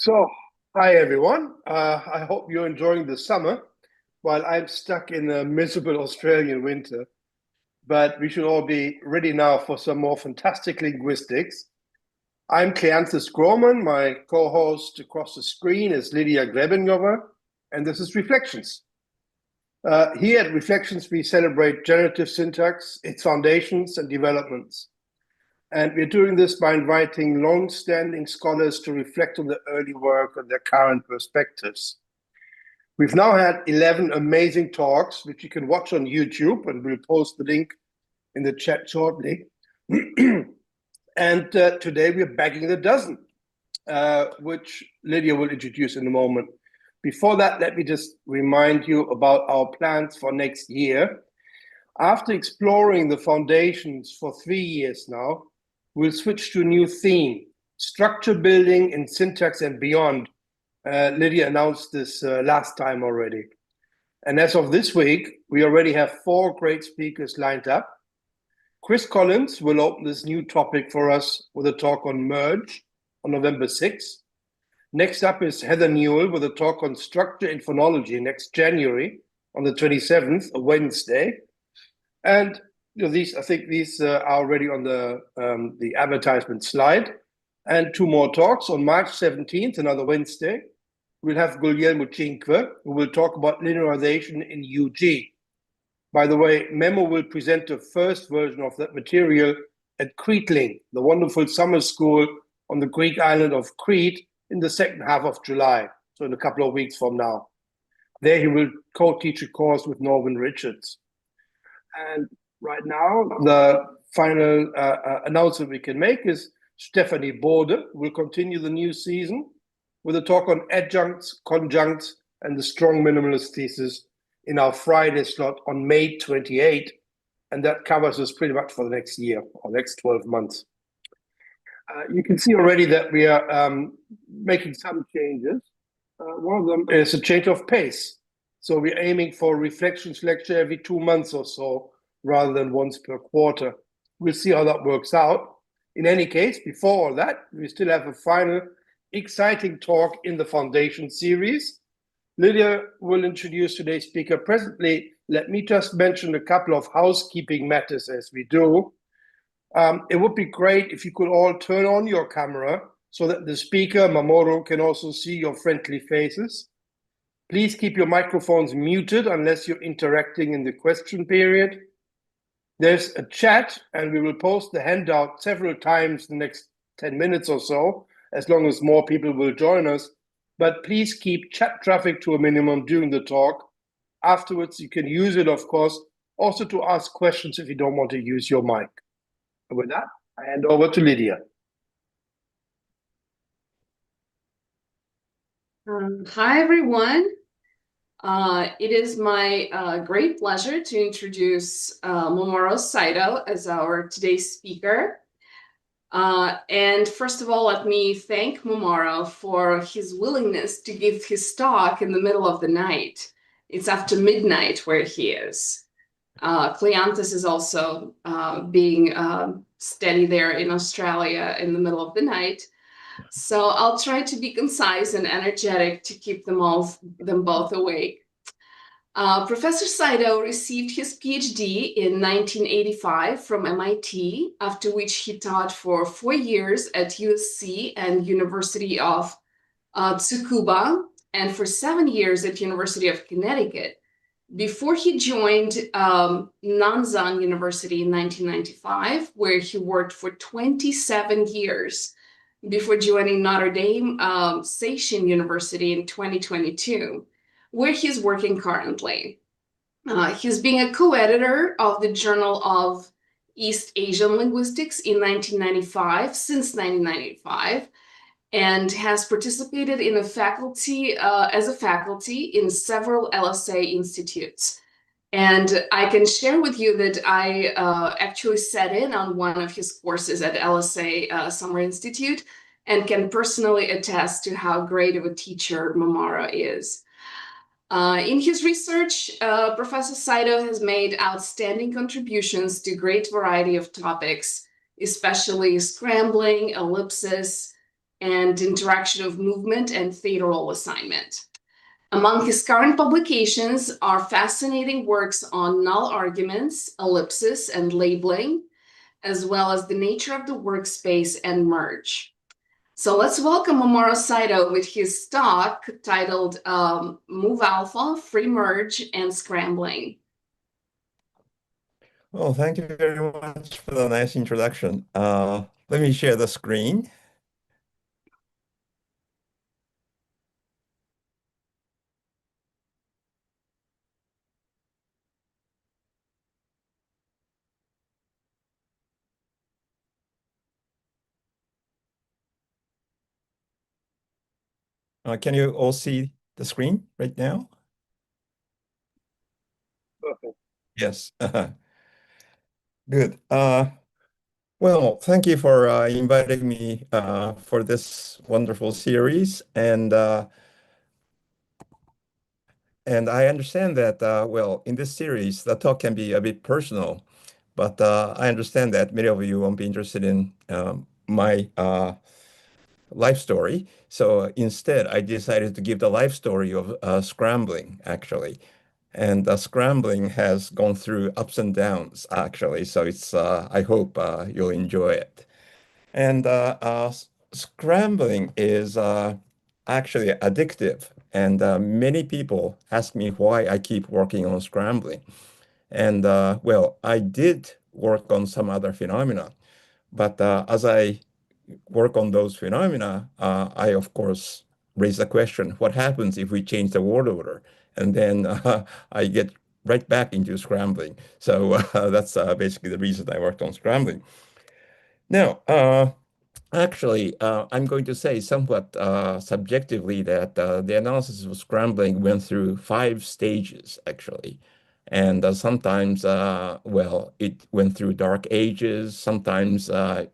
So, hi everyone. I hope you're enjoying the summer while I'm stuck in a miserable Australian winter. But we should all be ready now for some more fantastic linguistics. I'm Kleanthis Groman. My co-host across the screen is Lydia Grebenkova, and this is Reflections. Here at Reflections, we celebrate generative syntax, its foundations and developments. And we're doing this by inviting long-standing scholars to reflect on the early work and their current perspectives. We've now had 11 amazing talks, which you can watch on YouTube, and we'll post the link in the chat shortly. And today we're bagging the dozen, which Lydia will introduce in a moment. Before that, let me just remind you about our plans for next year. After exploring the foundations for 3 years now, we'll switch to a new theme, structure building in syntax and beyond. Lydia announced this last time already. And as of this week, we already have 4 great speakers lined up. Chris Collins will open this new topic for us with a talk on merge on November 6th. Next up is Heather Newell with a talk on structure in phonology next January on the 27th, a Wednesday. And I think these are already on the advertisement slide. And 2 more talks on March 17th, another Wednesday. We'll have Guglielmo Cinque, who will talk about linearization in UG. By the way, Memo will present the first version of that material at Creteling, the wonderful summer school on the Greek island of Crete, in the second half of July, so in a couple of weeks from now. There he will co-teach a course with Norman Richards. And right now, the final announcement we can make is Stephanie Bode will continue the new season with a talk on adjuncts, conjuncts, and the strong minimalist thesis in our Friday slot on May 28. And that covers us pretty much for the next year or next 12 months. You can see already that we are making some changes. One of them is a change of pace. So we're aiming for Reflections lecture every 2 months or so, rather than once per quarter. We'll see how that works out. In any case, before all that, we still have a final exciting talk in the Foundation series. Lydia will introduce today's speaker presently. Let me just mention a couple of housekeeping matters as we do. It would be great if you could all turn on your camera so that the speaker, Mamoru, can also see your friendly faces. Please keep your microphones muted unless you're interacting in the question period. There's a chat, and we will post the handout several times in the next 10 minutes or so, as long as more people will join us. But please keep chat traffic to a minimum during the talk. Afterwards, you can use it, of course, also to ask questions if you don't want to use your mic. And with that, I hand over to Lydia. Hi, everyone. It is my great pleasure to introduce Mamoru Saito as our today's speaker. And first of all, let me thank Mamoru for his willingness to give his talk in the middle of the night. It's after midnight where he is. Kleanthis is also being steady there in Australia in the middle of the night. So I'll try to be concise and energetic to keep them both awake. Professor Saito received his PhD in 1985 from MIT, after which he taught for 4 years at USC and University of Tsukuba, and for 7 years at University of Connecticut, before he joined Nanzan University in 1995, where he worked for 27 years, before joining Notre Dame Seishin University in 2022, where he's working currently. He's been a co-editor of the Journal of East Asian Linguistics in 1995, since 1995, and has participated in as a faculty in several LSA institutes. And I can share with you that I actually sat in on one of his courses at LSA Summer Institute and can personally attest to how great of a teacher Mamoru is. In his research, Professor Saito has made outstanding contributions to a great variety of topics, especially scrambling, ellipsis, and interaction of movement and theta role assignment. Among his current publications are fascinating works on null arguments, ellipsis, and labeling, as well as the nature of the workspace and merge. So let's welcome Mamoru Saito with his talk titled Move Alpha, Free Merge, and Scrambling. Well, thank you very much for the nice introduction. Let me share the screen. Can you all see the screen right now? Okay. Yes. Good. Well, thank you for inviting me for this wonderful series, and I understand that well, in this series, the talk can be a bit personal, but I understand that many of you won't be interested in my life story. So instead, I decided to give the life story of Scrambling, actually. And Scrambling has gone through ups and downs, actually. So it's I hope you'll enjoy it. And Scrambling is actually addictive. And many people ask me why I keep working on Scrambling. And well, I did work on some other phenomena. But as I work on those phenomena, I, of course, raise the question, what happens if we change the word order? And then I get right back into scrambling. So that's basically the reason I worked on scrambling. Now, actually, I'm going to say somewhat subjectively that the analysis of scrambling went through 5 stages, actually. And sometimes, well, it went through dark ages. Sometimes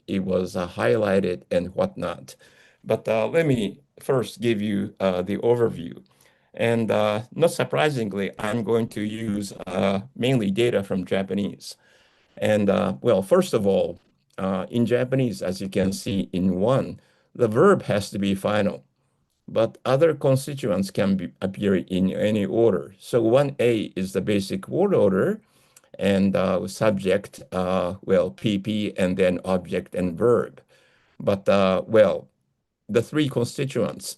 it was highlighted and whatnot. But let me first give you the overview. And not surprisingly, I'm going to use mainly data from Japanese. And well, first of all, in Japanese, as you can see in one, the verb has to be final, but other constituents can appear in any order. So 1A is the basic word order, and subject, well, PP, and then object and verb. But well, the 3 constituents,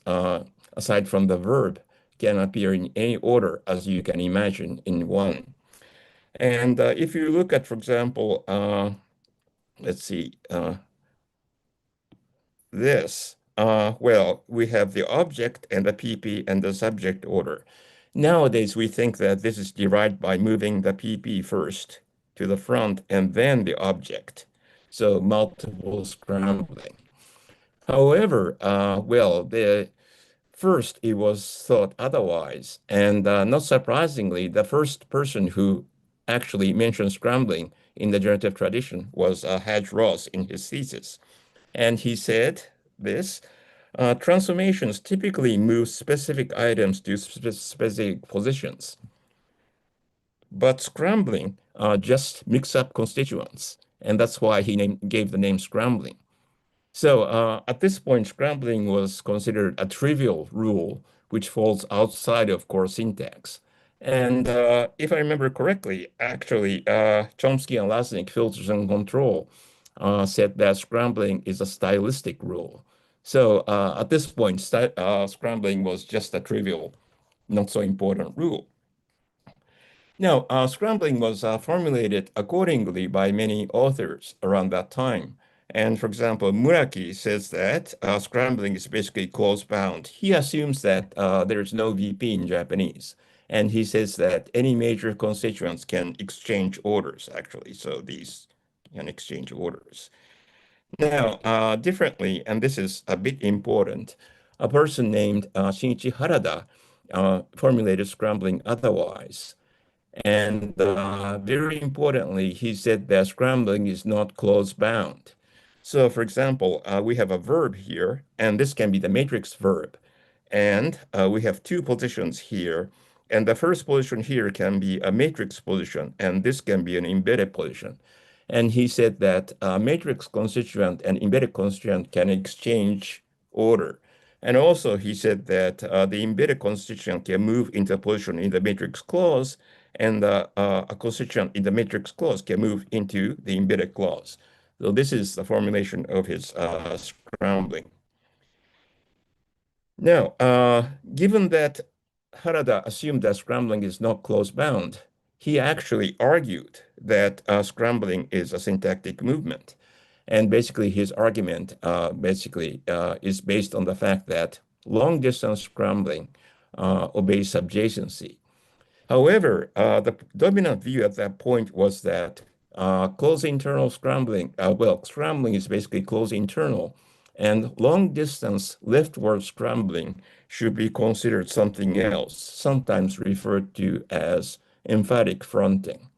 aside from the verb, can appear in any order, as you can imagine in one. And if you look at, for example, let's see, this, well, we have the object and the PP and the subject order. Nowadays, we think that this is derived by moving the PP first to the front and then the object. So multiple scrambling. However, well, first it was thought otherwise. And not surprisingly, the first person who actually mentioned scrambling in the generative tradition was Hadge Ross in his thesis. And he said this, transformations typically move specific items to specific positions, but scrambling just mix up constituents. And that's why he gave the name scrambling. So at this point, scrambling was considered a trivial rule, which falls outside of core syntax. And if I remember correctly, actually, Chomsky and Lasnik, filters and control, said that scrambling is a stylistic rule. So at this point, scrambling was just a trivial, not so important rule. Now, scrambling was formulated accordingly by many authors around that time. And for example, Muraki says that scrambling is basically close bound. He assumes that there's no VP in Japanese. And he says that any major constituents can exchange orders, actually. So these can exchange orders. Now, differently, and this is a bit important, a person named Shinichi Harada formulated scrambling otherwise. And very importantly, he said that scrambling is not clause bound. So for example, we have a verb here, and this can be the matrix verb. And we have 2 positions here. And the first position here can be a matrix position, and this can be an embedded position. And he said that matrix constituent and embedded constituent can exchange order. And also, he said that the embedded constituent can move into a position in the matrix clause, and a constituent in the matrix clause can move into the embedded clause. So this is the formulation of his scrambling. Now, given that Harada assumed that scrambling is not close-bound, he actually argued that scrambling is a syntactic movement. And basically, his argument is based on the fact that long-distance scrambling obeys subjacency. However, the dominant view at that point was that close internal scrambling, scrambling is basically close internal, and long-distance leftward scrambling should be considered something else, sometimes referred to as emphatic fronting.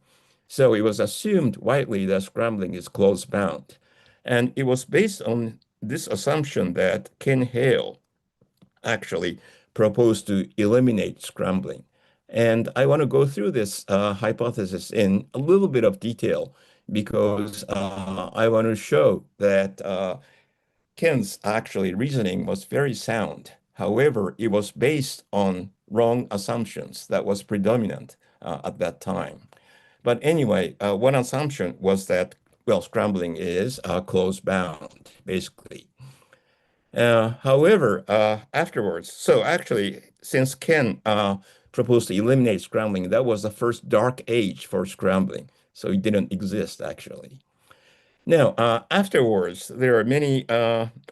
So it was assumed widely that scrambling is close-bound. And it was based on this assumption that Ken Hale actually proposed to eliminate scrambling. And I want to go through this hypothesis in a little bit of detail because I want to show that Ken's actually reasoning was very sound. However, it was based on wrong assumptions that was predominant at that time. But anyway, one assumption was that, well, scrambling is close bound, basically. However, afterwards, so actually, since Ken proposed to eliminate scrambling, that was the first dark age for scrambling. So it didn't exist, actually. Now, afterwards, there are many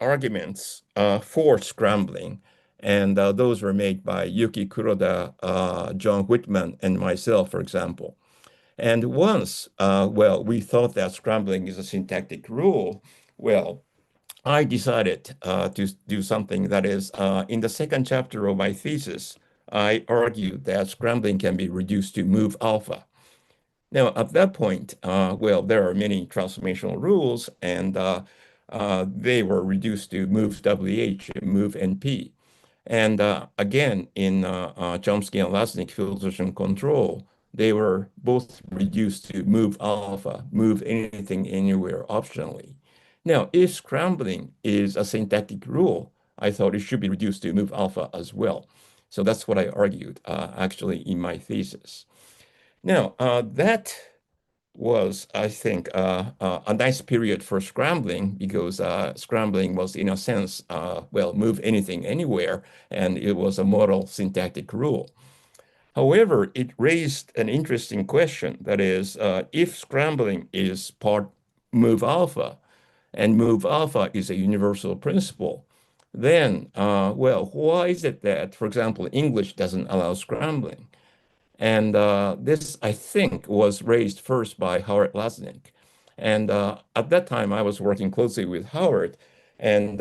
arguments for scrambling, and those were made by Yuki Kuroda, John Whitman, and myself, for example. And once, we thought that scrambling is a syntactic rule, well, I decided to do something that is in the second chapter of my thesis, I argued that scrambling can be reduced to move alpha. Now, at that point, there are many transformational rules, and they were reduced to move WH and move NP. And again, in Chomsky and Lasnik filtration control, they were both reduced to move alpha, move anything anywhere optionally. Now, if scrambling is a syntactic rule, I thought it should be reduced to move alpha as well. So that's what I argued actually in my thesis. Now, that was, I think, a nice period for scrambling because scrambling was, in a sense, move anything anywhere, and it was a model syntactic rule. However, it raised an interesting question. That is, if scrambling is part move alpha, and move alpha is a universal principle, then, why is it that, for example, English doesn't allow scrambling? And this, I think, was raised first by Howard Lasnik. And at that time, I was working closely with Howard. And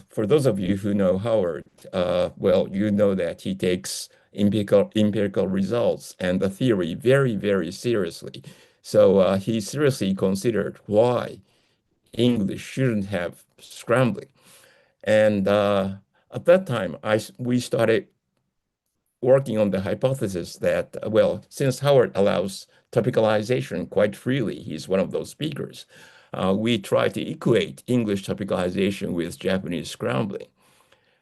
for those of you who know Howard, you know that he takes empirical results and the theory very, very seriously. So he seriously considered why English shouldn't have scrambling. And at that time, we started working on the hypothesis that, since Howard allows topicalization quite freely, he's one of those speakers, we try to equate English topicalization with Japanese scrambling.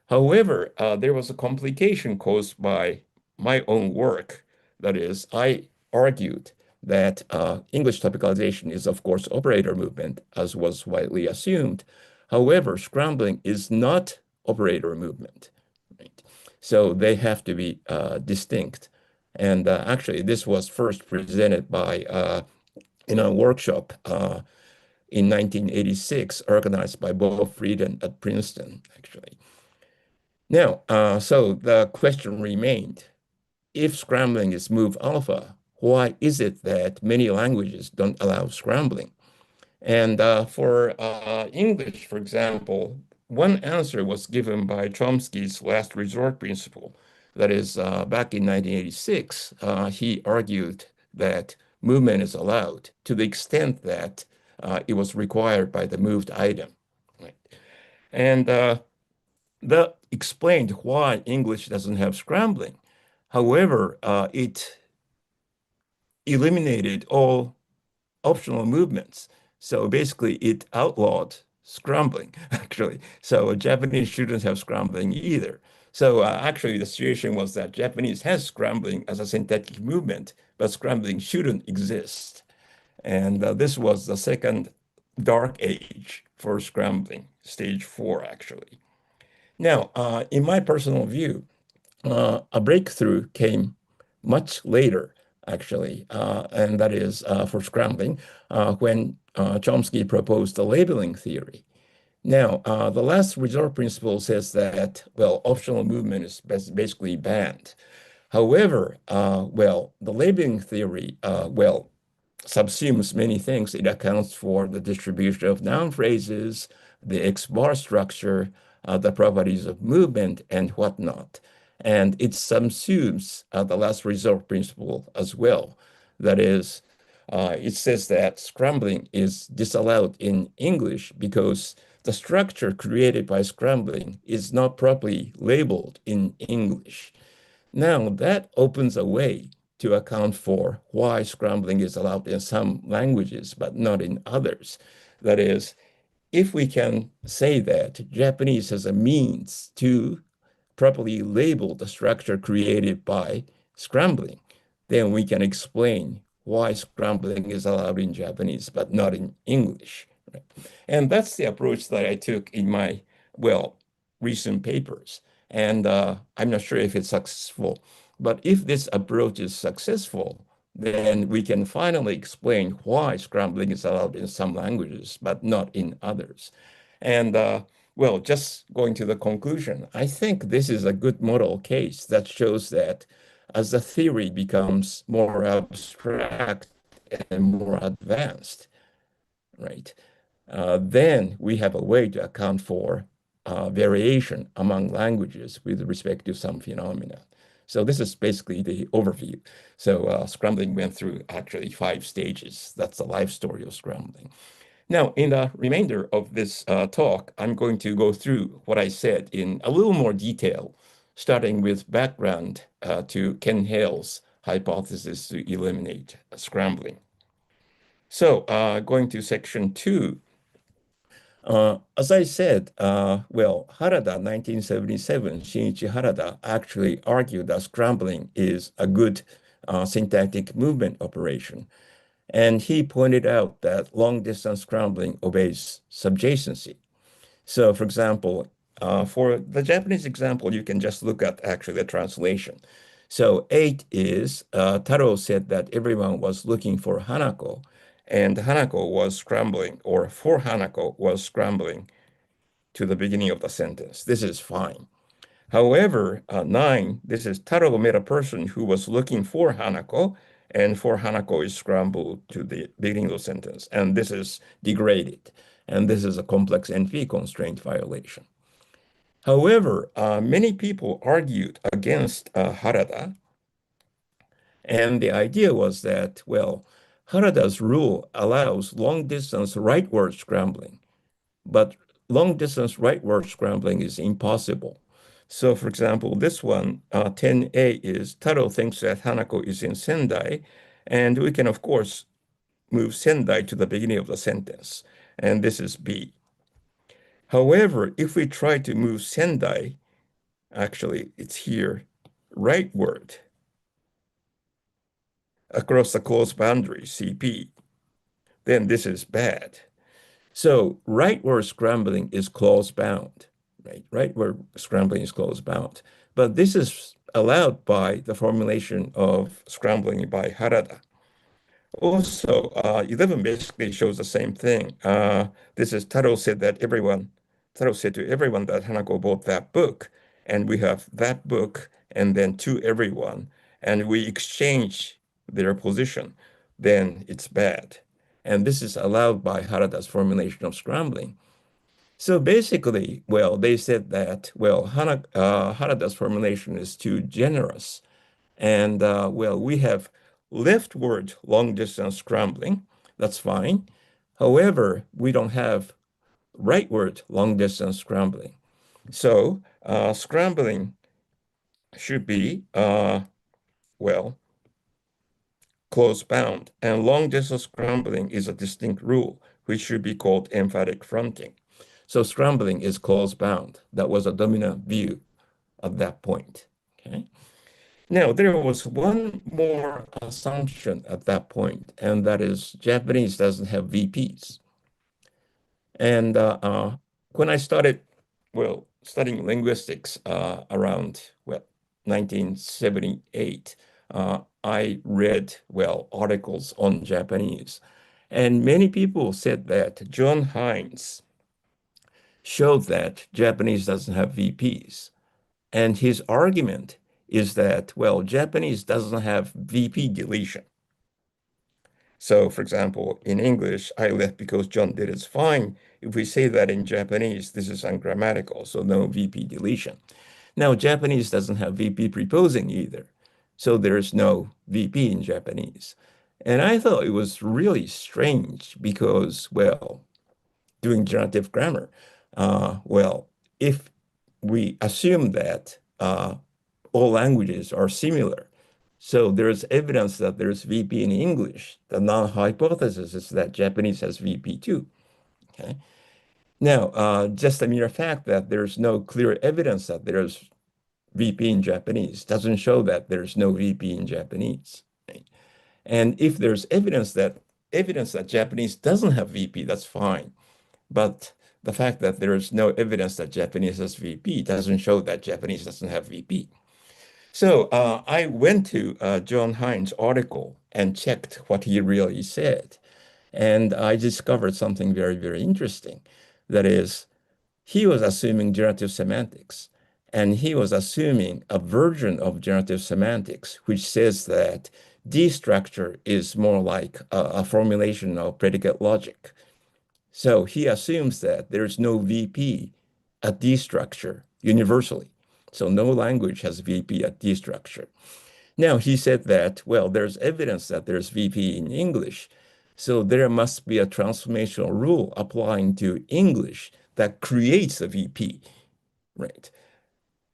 However, there was a complication caused by my own work. That is, I argued that English topicalization is, of course, operator movement, as was widely assumed. However, scrambling is not operator movement. Right? So they have to be distinct. And actually, this was first presented by in a workshop in 1986, organized by Bo Frieden at Princeton, actually. Now, so the question remained, if scrambling is move alpha, why is it that many languages don't allow scrambling? And for English, for example, one answer was given by Chomsky's last resort principle. That is, back in 1986, he argued that movement is allowed to the extent that it was required by the moved item. Right? And that explained why English doesn't have scrambling. However, it eliminated all optional movements. So basically, it outlawed scrambling, actually. So Japanese shouldn't have scrambling either. So actually, the situation was that Japanese has scrambling as a syntactic movement, but scrambling shouldn't exist. And this was the second dark age for scrambling, stage 4, actually. Now, in my personal view, a breakthrough came much later, actually, and that is for scrambling, when Chomsky proposed the labeling theory. Now, the last resort principle says that, well, optional movement is basically banned. However, well, the labeling theory, well, subsumes many things. It accounts for the distribution of noun phrases, the X bar structure, the properties of movement, and whatnot. And it subsumes the last resort principle as well. That is, it says that scrambling is disallowed in English because the structure created by scrambling is not properly labeled in English. Now, that opens a way to account for why scrambling is allowed in some languages, but not in others. That is, if we can say that Japanese has a means to properly label the structure created by scrambling, then we can explain why scrambling is allowed in Japanese, but not in English. Right? And that's the approach that I took in my, well, recent papers. And I'm not sure if it's successful, but if this approach is successful, then we can finally explain why scrambling is allowed in some languages, but not in others. And well, just going to the conclusion, I think this is a good model case that shows that as the theory becomes more abstract and more advanced, right, then we have a way to account for variation among languages with respect to some phenomena. So this is basically the overview. So scrambling went through actually 5 stages. That's the life story of scrambling. Now, in the remainder of this talk, I'm going to go through what I said in a little more detail, starting with background to Ken Hale's hypothesis to eliminate scrambling. So going to section 2, as I said, well, Harada, 1977, Shinichi Harada actually argued that scrambling is a good syntactic movement operation. And he pointed out that long-distance scrambling obeys subjacency. So, for example, for the Japanese example, you can just look at actually the translation. So 8 is, Taro said that everyone was looking for Hanako, and Hanako was scrambling, or for Hanako was scrambling to the beginning of the sentence. This is fine. However, 9, this is Taro met a person who was looking for Hanako, and for Hanako is scrambled to the beginning of the sentence. And this is degraded. And this is a complex NP constraint violation. However, many people argued against Harada. And the idea was that, well, Harada's rule allows long-distance rightward scrambling, but long-distance rightward scrambling is impossible. So, for example, this one, 10A is Taro thinks that Hanako is in Sendai, and we can, of course, move Sendai to the beginning of the sentence, and this is B. However, if we try to move Sendai, actually, it's here, rightward, across the closed boundary, CP, then this is bad. So rightward scrambling is closed bound, right? Rightward scrambling is closed bound. But this is allowed by the formulation of scrambling by Harada. Also, 11 basically shows the same thing. This is Taro said to everyone that Hanako bought that book, and we have that book and then to everyone, and we exchange their position, then it's bad. And this is allowed by Harada's formulation of scrambling. So basically, well, they said that, well, Harada's formulation is too generous. And well, we have leftward long distance scrambling. That's fine. However, we don't have rightward long distance scrambling. So scrambling should be, well, closed bound. And long distance scrambling is a distinct rule, which should be called emphatic fronting. So scrambling is close-bound. That was a dominant view at that point. Okay. Now, there was one more assumption at that point, and that is Japanese doesn't have VPs. And when I started, well, studying linguistics around, well, 1978, I read, well, articles on Japanese. And many people said that John Hines showed that Japanese doesn't have VPs. And his argument is that, well, Japanese doesn't have VP deletion. So, for example, in English, I left because John did is fine. If we say that in Japanese, this is ungrammatical, so no VP deletion. Now, Japanese doesn't have VP preposing either, so there's no VP in Japanese. And I thought it was really strange because, well, doing generative grammar, well, if we assume that all languages are similar, so there's evidence that there's VP in English. The null hypothesis is that Japanese has VP too. Okay. Now, just a mere fact that there's no clear evidence that there's VP in Japanese doesn't show that there's no VP in Japanese. Okay? And if there's evidence that Japanese doesn't have VP, that's fine. But the fact that there is no evidence that Japanese has VP doesn't show that Japanese doesn't have VP. So I went to John Hines' article and checked what he really said. And I discovered something very, very interesting. That is, he was assuming generative semantics. And he was assuming a version of generative semantics, which says that D structure is more like a formulation of predicate logic. So he assumes that there's no VP at D structure universally. So no language has VP at D structure. Now he said that, well, there's evidence that there's VP in English. So there must be a transformational rule applying to English that creates a VP, right?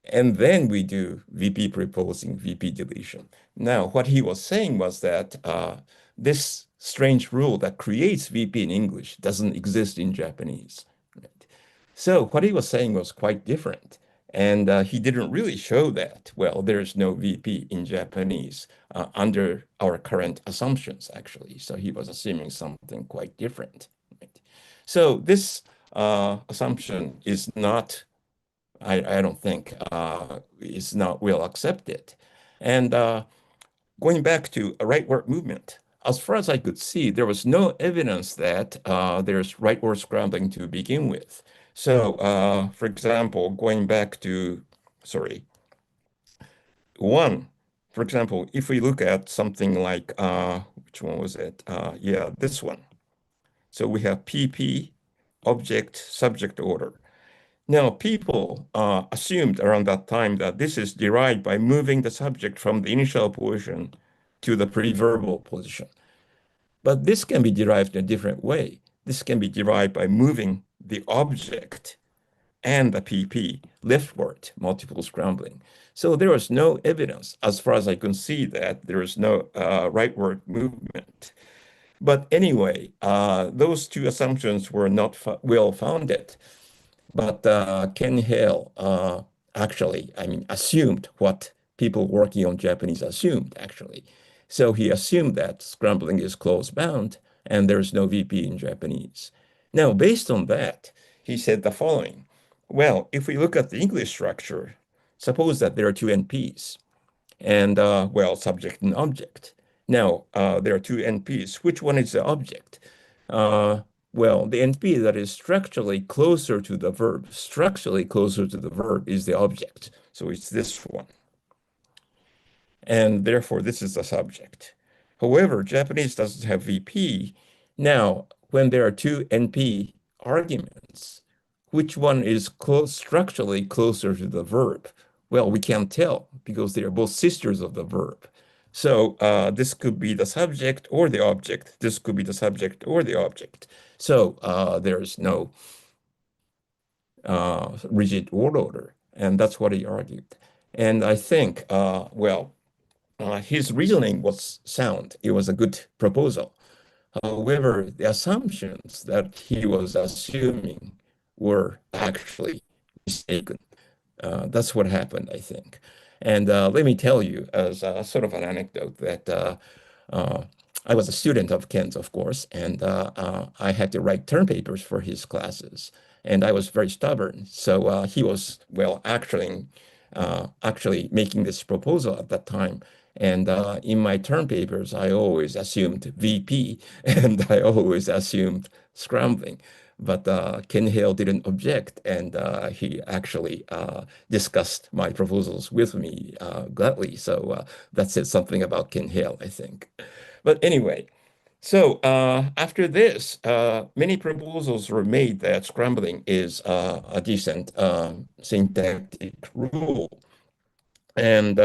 And then we do VP proposing, VP deletion. Now, what he was saying was that this strange rule that creates VP in English doesn't exist in Japanese. Right? So what he was saying was quite different. And he didn't really show that, well, there's no VP in Japanese under our current assumptions, actually. So he was assuming something quite different. Right? So this assumption is not, I don't think, is not well accepted. And going back to a rightward movement, as far as I could see, there was no evidence that there's rightward scrambling to begin with. So, for example, going back to, sorry, one, for example, if we look at something like, which one was it? Yeah, this one. So we have PP, object, subject order. Now, people assumed around that time that this is derived by moving the subject from the initial position to the preverbal position. But this can be derived in a different way. This can be derived by moving the object and the PP leftward, multiple scrambling. So there was no evidence, as far as I can see, that there is no rightward movement. But anyway, those two assumptions were not well founded. But Ken Hale actually, assumed what people working on Japanese assumed, actually. So he assumed that scrambling is close-bound and there's no VP in Japanese. Now, based on that, he said the following. Well, if we look at the English structure, suppose that there are two NPs and, well, subject and object. Now, there are two NPs. Which one is the object? Well, the NP that is structurally closer to the verb, is the object. So it's this one. And therefore, this is the subject. However, Japanese doesn't have VP. Now, when there are two NP arguments, which one is structurally closer to the verb? Well, we can't tell because they are both sisters of the verb. So this could be the subject or the object. This could be the subject or the object. So there's no rigid word order. And that's what he argued. And I think, well, his reasoning was sound. It was a good proposal. However, the assumptions that he was assuming were actually mistaken. That's what happened, I think. And let me tell you, as a sort of an anecdote, that uh, I was a student of Ken's, of course, and I had to write term papers for his classes. And I was very stubborn. So he was, well, actually making this proposal at that time. And in my term papers, I always assumed VP and I always assumed scrambling. But Ken Hale didn't object, and he actually discussed my proposals with me gladly. So that said something about Ken Hale, I think. But anyway, so after this, many proposals were made that scrambling is a decent syntactic rule. And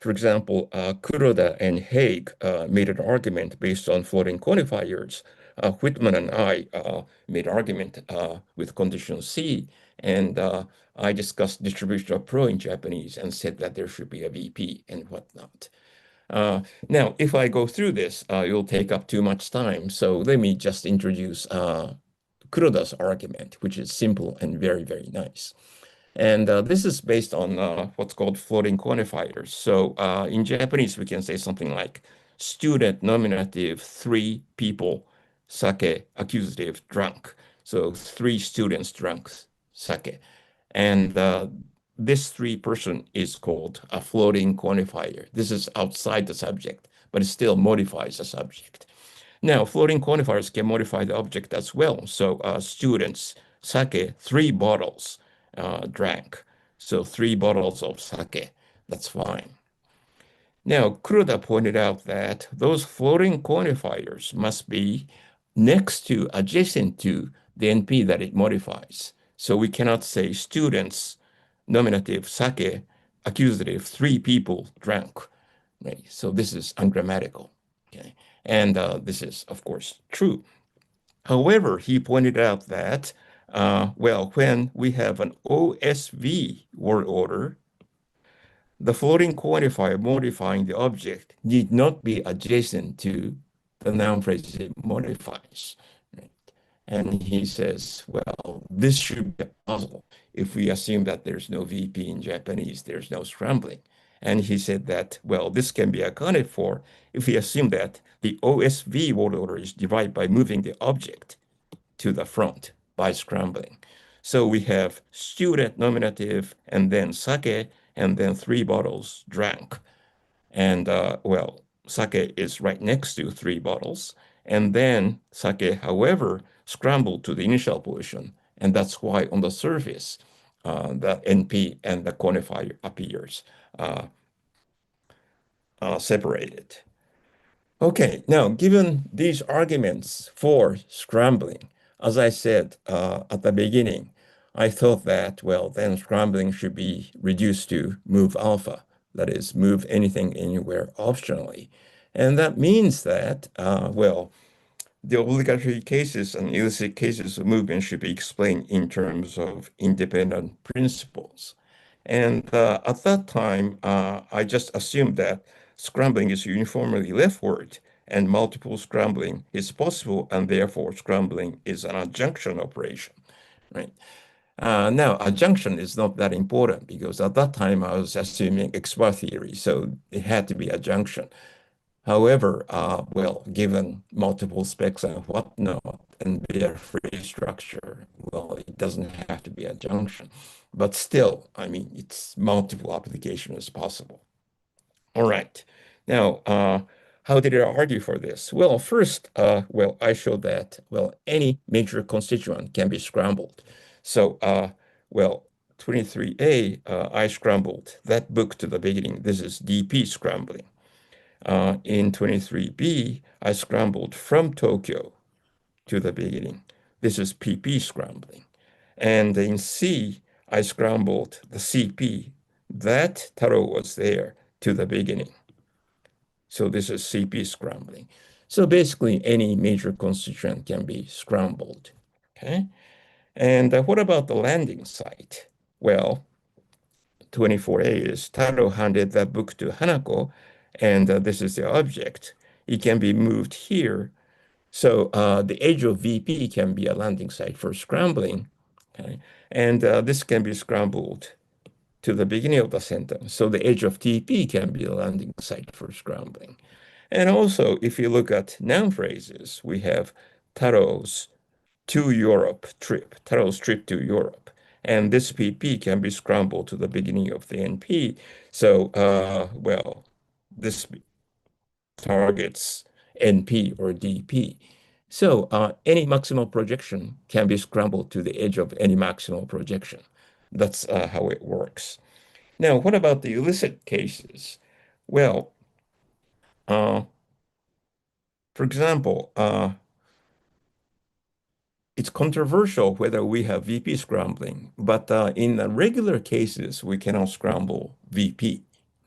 for example, Kuroda and Haig made an argument based on floating quantifiers. Whitman and I made argument with condition C, and I discussed distribution of pro in Japanese and said that there should be a VP and whatnot. Now, if I go through this, it'll take up too much time. So let me just introduce Kuroda's argument, which is simple and very, very nice. And this is based on what's called floating quantifiers. So in Japanese, we can say something like student nominative, 3 people, sake, accusative, drunk. So 3 students drunk sake. And this 3-person is called a floating quantifier. This is outside the subject, but it still modifies the subject. Now, floating quantifiers can modify the object as well. So students, sake, 3 bottles drank. So 3 bottles of sake, that's fine. Now, Kuroda pointed out that those floating quantifiers must be next to, adjacent to the NP that it modifies. So we cannot say students, nominative, sake, accusative, 3 people drank. Right? So this is ungrammatical. Okay? And this is, of course, true. However, he pointed out that, well, when we have an OSV word order, the floating quantifier modifying the object need not be adjacent to the noun phrase it modifies. Right? And he says, well, this should be a puzzle. If we assume that there's no VP in Japanese, there's no scrambling. And he said that, well, this can be accounted for if we assume that the OSV word order is derived by moving the object to the front by scrambling. So we have student nominative and then sake and then 3 bottles drank. And well, sake is right next to 3 bottles. And then sake, however, scrambled to the initial position. And that's why on the surface, the NP and the quantifier appears separated. Okay, now given these arguments for scrambling, as I said at the beginning, I thought that, well, then scrambling should be reduced to move alpha, that is, move anything anywhere optionally. And that means that, well, the obligatory cases and illicit cases of movement should be explained in terms of independent principles. And at that time, I just assumed that scrambling is uniformly leftward and multiple scrambling is possible, and therefore scrambling is an adjunction operation, right? Now, adjunction is not that important because at that time I was assuming X bar theory, so it had to be adjunction. However, well, given multiple specs and whatnot and their free structure, well, it doesn't have to be a junction. But still, I mean, it's multiple applications possible. All right. Now, how did I argue for this? Well, first, well, I showed that, well, any major constituent can be scrambled. So, well, 23A, I scrambled that book to the beginning. This is DP scrambling. In 23B, I scrambled from Tokyo to the beginning. This is PP scrambling. And in C, I scrambled the CP. That Taro was there to the beginning. So this is CP scrambling. So basically, any major constituent can be scrambled. Okay. And what about the landing site? Well, 24A is Taro handed that book to Hanako, and this is the object. It can be moved here. So the edge of VP can be a landing site for scrambling, Okay, and this can be scrambled to the beginning of the sentence. So the edge of TP can be a landing site for scrambling. And also, if you look at noun phrases, we have Taro's to Europe trip, Taro's trip to Europe. And this PP can be scrambled to the beginning of the NP. So, well, this targets NP or DP. So any maximal projection can be scrambled to the edge of any maximal projection. That's how it works. Now, what about the illicit cases? Well, uh, for example, it's controversial whether we have VP scrambling, but in the regular cases, we cannot scramble VP,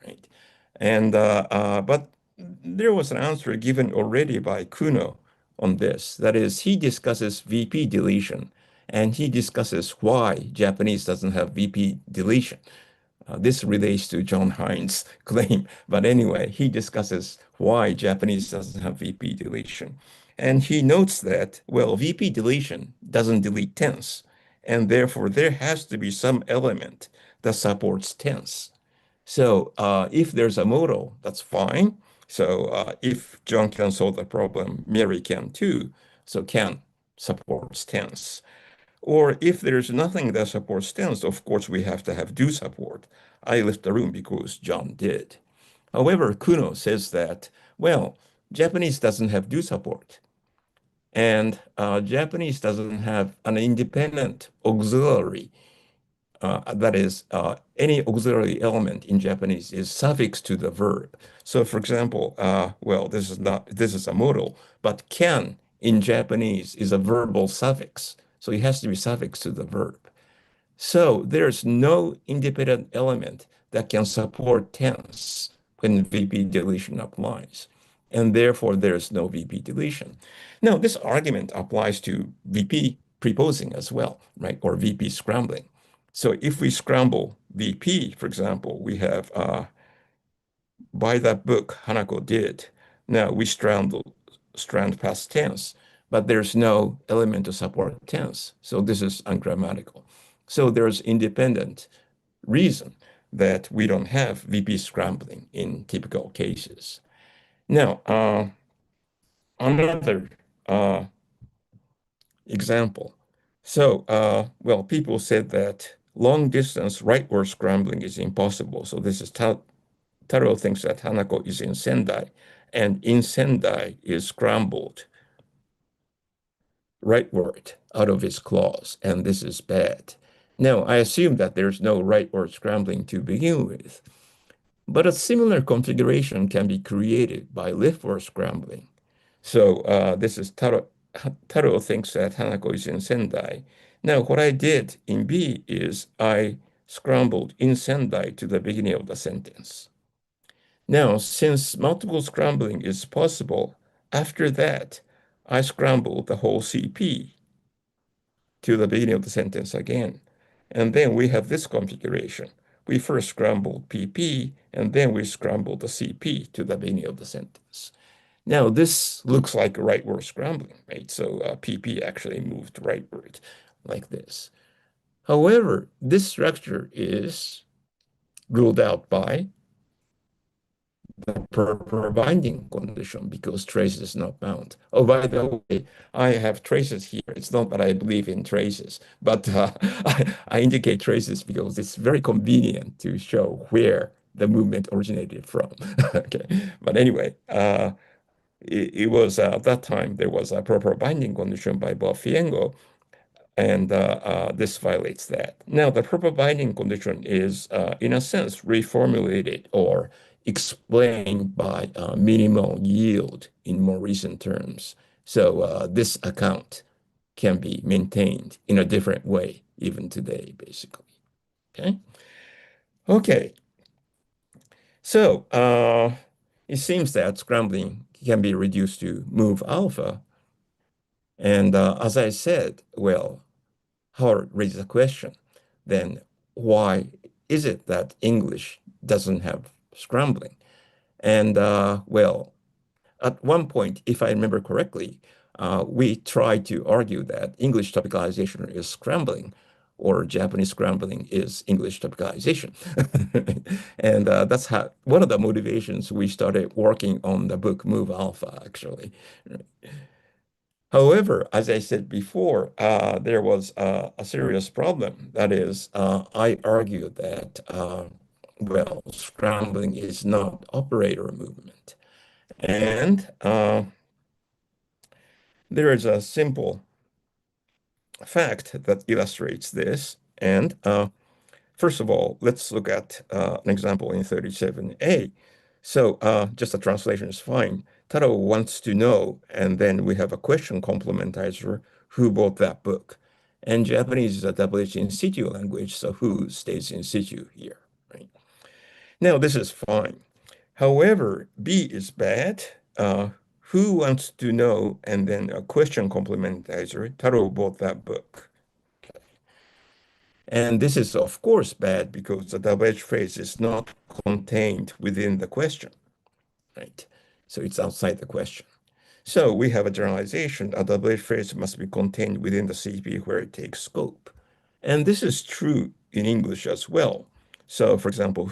right? And but there was an answer given already by Kuno on this. That is, he discusses VP deletion, and he discusses why Japanese doesn't have VP deletion. This relates to John Hines' claim, but anyway, he discusses why Japanese doesn't have VP deletion. And he notes that, well, VP deletion doesn't delete tense, and therefore there has to be some element that supports tense. So if there's a modal, that's fine. So if John can solve the problem, Mary can too. So can supports tense. Or if there's nothing that supports tense, of course, we have to have do support. I left the room because John did. However, Kuno says that, well, Japanese doesn't have do support. And Japanese doesn't have an independent auxiliary. That is, any auxiliary element in Japanese is suffix to the verb. So, for example, well, this is a modal, but can in Japanese is a verbal suffix. So it has to be suffix to the verb. So there's no independent element that can support tense when VP deletion applies. And therefore, there's no VP deletion. Now, this argument applies to VP preposing as well, right? Or VP scrambling. So if we scramble VP, for example, we have by that book Hanako did. Now we strand past tense, but there's no element to support tense. So this is ungrammatical. So there's independent reason that we don't have VP scrambling in typical cases. Now, another example. So, well, people said that long distance rightward scrambling is impossible. So this is Taro thinks that Hanako is in Sendai, and in Sendai is scrambled rightward out of his clause, and this is bad. Now, I assume that there's no rightward scrambling to begin with, but a similar configuration can be created by leftward scrambling. So this is Taro. Taro thinks that Hanako is in Sendai. Now, what I did in B is I scrambled in Sendai to the beginning of the sentence. Now, since multiple scrambling is possible, after that, I scrambled the whole CP to the beginning of the sentence again. And then we have this configuration. We first scrambled PP, and then we scrambled the CP to the beginning of the sentence. Now, this looks like rightward scrambling, right? So PP actually moved rightward like this. However, this structure is ruled out by the proper binding condition because trace is not bound. Oh, by the way, I have traces here. It's not that I believe in traces, but I indicate traces because it's very convenient to show where the movement originated from. Okay, but anyway, it was at that time there was a proper binding condition by Bofiengo, and this violates that. Now, the proper binding condition is, in a sense, reformulated or explained by minimal yield in more recent terms. So this account can be maintained in a different way even today, basically. Okay. Okay. So it seems that scrambling can be reduced to move alpha. And as I said, well, Howard raises a question, then why is it that English doesn't have scrambling? And well, at one point, if I remember correctly, we tried to argue that English topicalization is scrambling. or Japanese scrambling is English topicalization. And that's how one of the motivations we started working on the book Move Alpha, actually. However, as I said before, there was a serious problem. That is, I argued that, well, scrambling is not operator movement. And there is a simple fact that illustrates this. And first of all, let's look at an example in 37A. So just a translation is fine. Taro wants to know, and then we have a question complementizer, who bought that book? And Japanese is a WH in situ language, so who stays in situ here, right? Now, this is fine. However, B is bad. Who wants to know, and then a question complementizer, Taro bought that book. And this is, of course, bad because the WH phrase is not contained within the question, right? So it's outside the question. So we have a generalization. A WH phrase must be contained within the CP where it takes scope. And this is true in English as well. So, for example,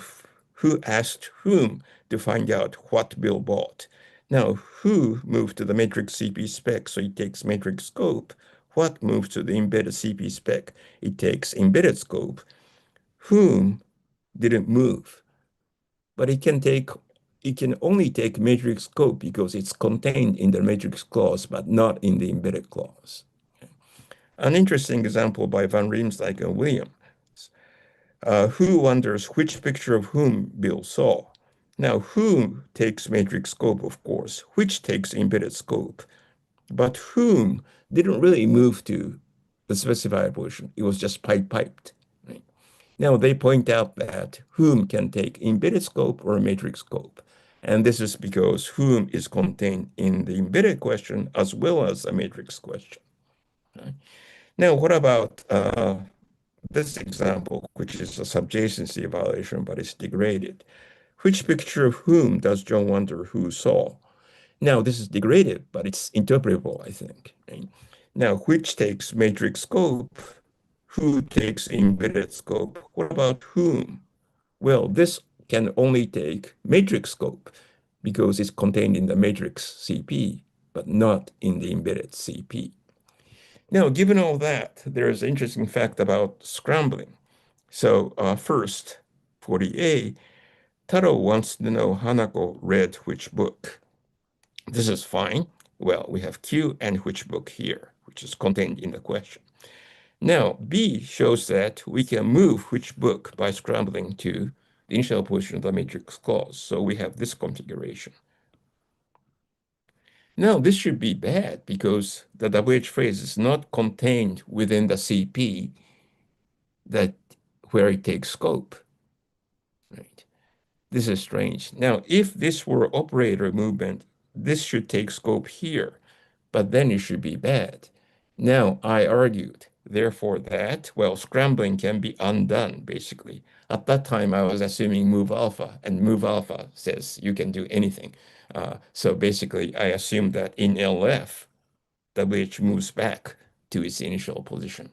who asked whom to find out what Bill bought? Now, who moved to the matrix CP spec, so it takes matrix scope. What moves to the embedded CP spec? It takes embedded scope. Whom didn't move, but it can only take matrix scope because it's contained in the matrix clause, but not in the embedded clause. An interesting example by Van Riemsdyk and Williams. Who wonders which picture of whom Bill saw? Now, whom takes matrix scope, of course, which takes embedded scope, but whom didn't really move to the specified position. It was just piped. Right? Now, they point out that whom can take embedded scope or matrix scope. And this is because whom is contained in the embedded question as well as a matrix question. Right? Now, what about this example, which is a subjacency evaluation, but it's degraded? Which picture of whom does John wonder who saw? Now, this is degraded, but it's interpretable, I think. Right? Now, which takes matrix scope? Who takes embedded scope? What about whom? Well, this can only take matrix scope because it's contained in the matrix CP, but not in the embedded CP. Now, given all that, there's an interesting fact about scrambling. So first, 40A, Taro wants to know Hanako read which book. This is fine. Well, we have Q and which book here, which is contained in the question. Now, B shows that we can move which book by scrambling to the initial position of the matrix clause. So we have this configuration. Now, this should be bad because the WH phrase is not contained within the CP where it takes scope. Right? This is strange. Now, if this were operator movement, this should take scope here, but then it should be bad. Now, I argued, therefore, that, well, scrambling can be undone, basically. At that time, I was assuming move alpha, and move alpha says you can do anything. So basically, I assumed that in LF, WH moves back to its initial position.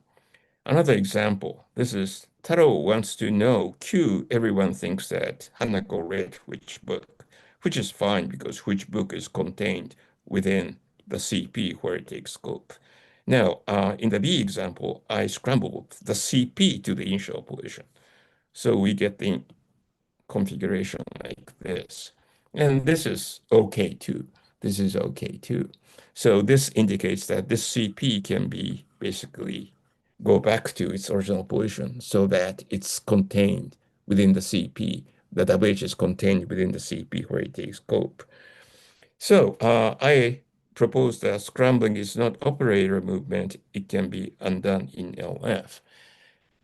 Another example, this is Taro wants to know Q. Everyone thinks that Hanako read which book, which is fine because which book is contained within the CP where it takes scope. Now, in the B example, I scrambled the CP to the initial position. So we get the configuration like this. And this is okay too. This is okay too. So this indicates that this CP can be basically go back to its original position so that it's contained within the CP. The WH is contained within the CP where it takes scope. So I propose that scrambling is not operator movement. It can be undone in LF.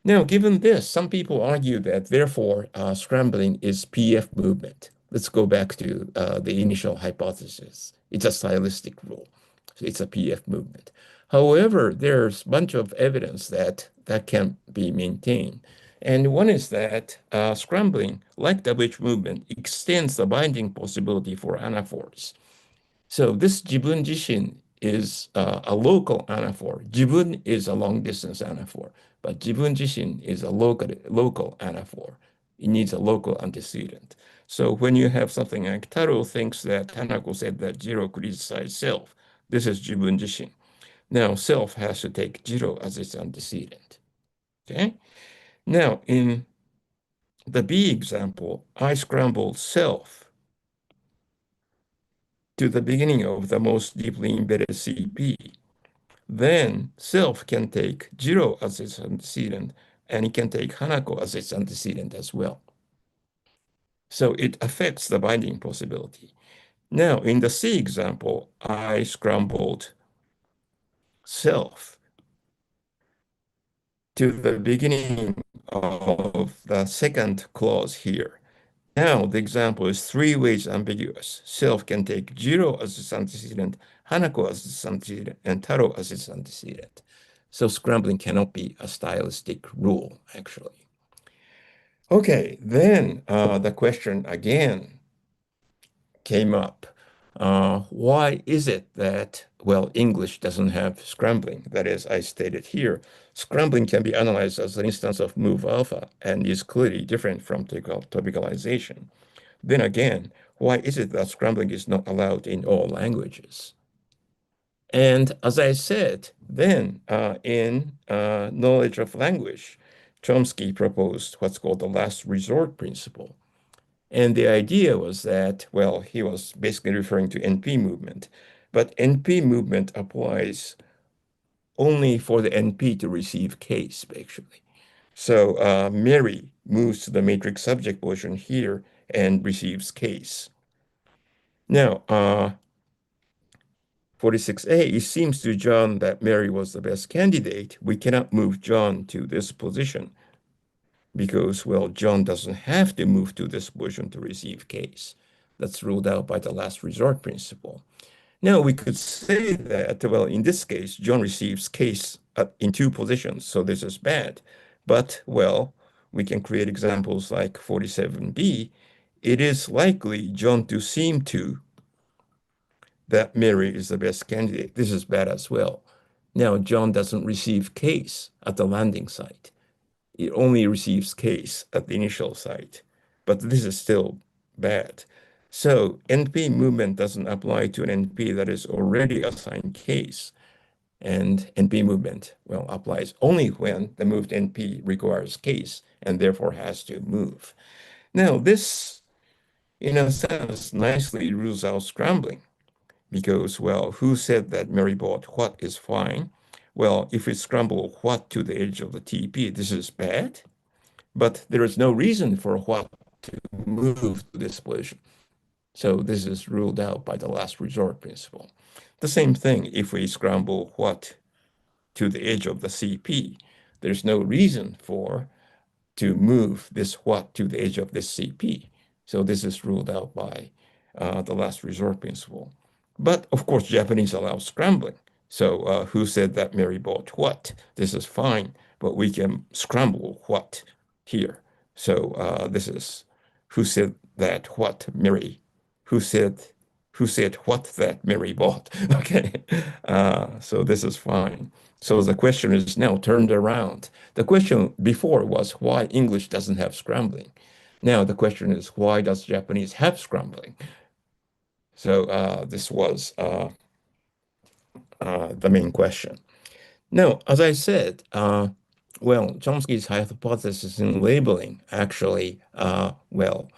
Now, given this, some people argue that therefore scrambling is PF movement. Let's go back to the initial hypothesis. It's a stylistic rule. So it's a PF movement. However, there's a bunch of evidence that that can't be maintained. And one is that scrambling, like WH movement, extends the binding possibility for anaphors. So this jibun jishin is a local anaphor. Jibun is a long-distance anaphor, but jibun jishin is a local anaphor. It needs a local antecedent. So when you have something like Taro thinks that Hanako said that Jiro criticized self, this is jibun jishin. Now self has to take Jiro as its antecedent. Okay? Now in the B example, I scrambled self to the beginning of the most deeply embedded CP. Then self can take Jiro as its antecedent, and it can take Hanako as its antecedent as well. So it affects the binding possibility. Now, in the C example, I scrambled self to the beginning of the second clause here. Now, the example is three ways ambiguous. Self can take Jiro as its antecedent, Hanako as its antecedent, and Taro as its antecedent. So scrambling cannot be a stylistic rule, actually. Okay, then the question again came up. Why is it that, well, English doesn't have scrambling? That is, I stated here, scrambling can be analyzed as an instance of move alpha and is clearly different from topicalization. Then again, why is it that scrambling is not allowed in all languages? And as I said, then in knowledge of language, Chomsky proposed what's called the last resort principle. And the idea was that, well, he was basically referring to NP movement, but NP movement applies only for the NP to receive case, basically. So Mary moves to the matrix subject position here and receives case. Now, 46A, it seems to John that Mary was the best candidate. We cannot move John to this position because, well, John doesn't have to move to this position to receive case. That's ruled out by the last resort principle. Now, we could say that, well, in this case, John receives case in two positions, so this is bad. But, well, we can create examples like 47B. It is likely John to seem to that Mary is the best candidate. This is bad as well. Now, John doesn't receive case at the landing site. It only receives case at the initial site. But this is still bad. So NP movement doesn't apply to an NP that is already assigned case. And NP movement, well, applies only when the moved NP requires case and therefore has to move. Now, this, in a sense, nicely rules out scrambling. Because, well, who said that Mary bought what is fine? Well, if we scramble what to the edge of the TP, this is bad. But there is no reason for what to move to this position. So this is ruled out by the last resort principle. The same thing if we scramble what to the edge of the CP. There's no reason to move this what to the edge of this CP. So this is ruled out by the last resort principle. But of course, Japanese allow scrambling. So who said that Mary bought what? This is fine, but we can scramble what here. So this is who said that what Mary, who said what that Mary bought. Okay, so this is fine. So the question is now turned around. The question before was why English doesn't have scrambling. Now the question is why does Japanese have scrambling? So this was the main question. Now, as I said, well, Chomsky's hypothesis in labeling actually, well,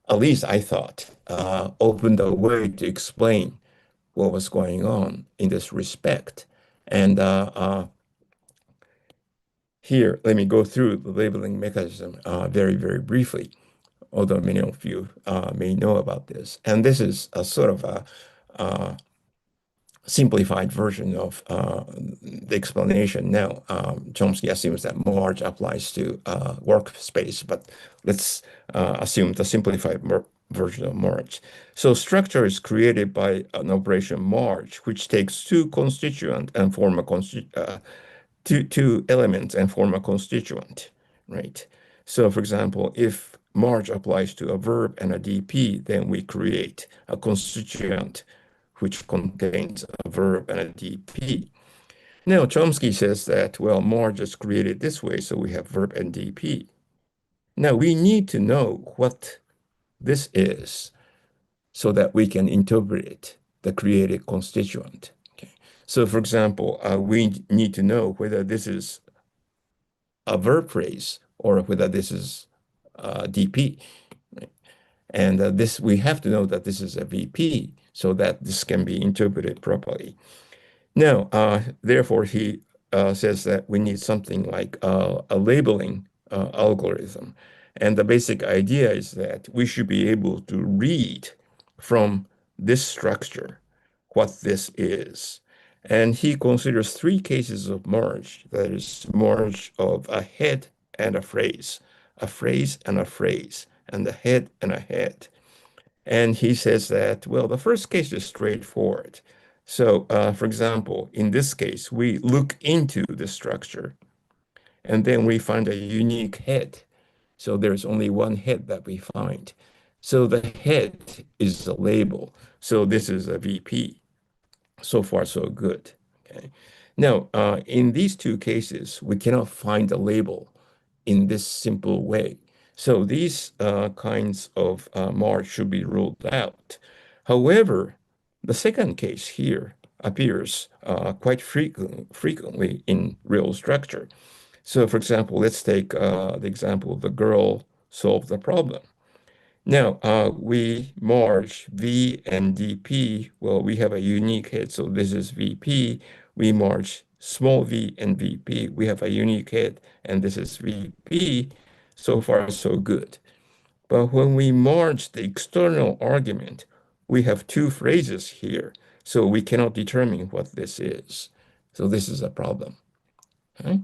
at least I thought, opened a way to explain what was going on in this respect. And here, let me go through the labeling mechanism very, very briefly, although many of you may know about this. And this is a sort of a simplified version of the explanation. Now, Chomsky assumes that Marge applies to workspace, but let's assume the simplified version of Marge. So structure is created by an operation Marge, which takes two constituent and form a two elements and form a constituent, right? So for example, if Marge applies to a verb and a DP, then we create a constituent which contains a verb and a DP. Now, Chomsky says that, well, Marge is created this way, so we have verb and DP. Now, we need to know what this is so that we can interpret the created constituent. Okay. So, for example, we need to know whether this is a verb phrase or whether this is DP. Right? And this we have to know that this is a VP so that this can be interpreted properly. Now, therefore, he says that we need something like a labeling algorithm. And the basic idea is that we should be able to read from this structure what this is. And he considers three cases of merge. That is, merge of a head and a phrase and a phrase, and a head and a head. And he says that, well, the first case is straightforward. So, for example, in this case, we look into the structure and then we find a unique head. So there's only one head that we find. So the head is a label. So this is a VP. So far, so good. Okay. Now, in these two cases, we cannot find a label in this simple way. So these kinds of march should be ruled out. However, the second case here appears quite frequently in real structure. So for example, let's take the example, the girl solved the problem. Now, we merge V and DP. Well, we have a unique head, so this is VP. We merge small v and VP. We have a unique head, and this is VP. So far, so good. But when we merge the external argument, we have two phrases here, so we cannot determine what this is. So this is a problem. Okay?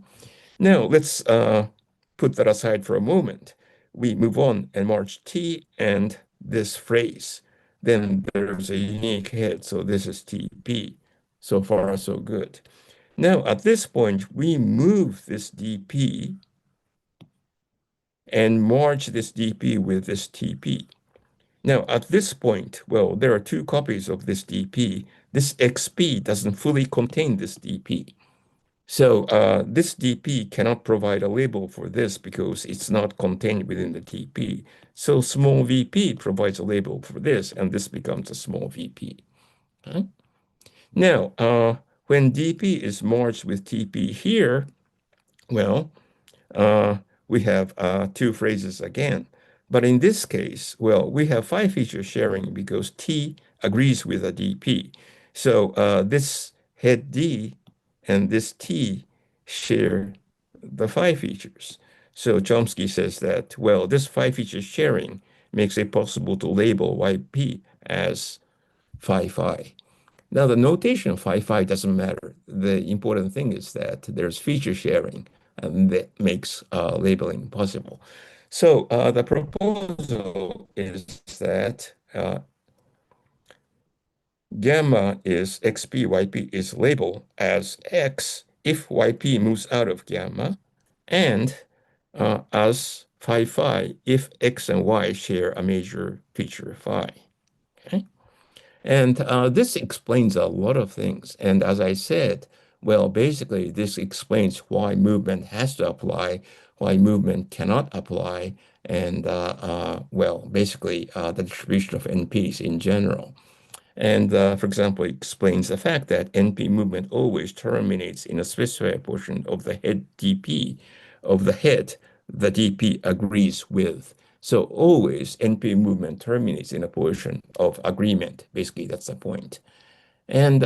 Now, let's put that aside for a moment. We move on and merge T and this phrase. Then there's a unique head, so this is TP. So far, so good. Now, at this point, we move this DP and merge this DP with this TP. Now, at this point, well, there are two copies of this DP. This XP doesn't fully contain this DP. So this DP cannot provide a label for this because it's not contained within the TP. So small VP provides a label for this, and this becomes a small VP. Okay? Now, when DP is merged with TP here, well, we have two phrases again. But in this case, well, we have phi feature sharing because T agrees with a DP. So this head D and this T share the phi features. So Chomsky says that, well, this phi feature sharing makes it possible to label YP as phi phi. Now, the notation of phi phi doesn't matter. The important thing is that there's feature sharing, and that makes labeling possible. So the proposal is that gamma is XP, YP is labeled as X if YP moves out of gamma, and as phi phi if X and Y share a major feature phi. Okay? And this explains a lot of things. And as I said, well, basically, this explains why movement has to apply, why movement cannot apply, and, well, basically, the distribution of NPs in general. And, for example, it explains the fact that NP movement always terminates in a specified portion of the head DP of the head the DP agrees with. So always NP movement terminates in a portion of agreement. Basically, that's the point. And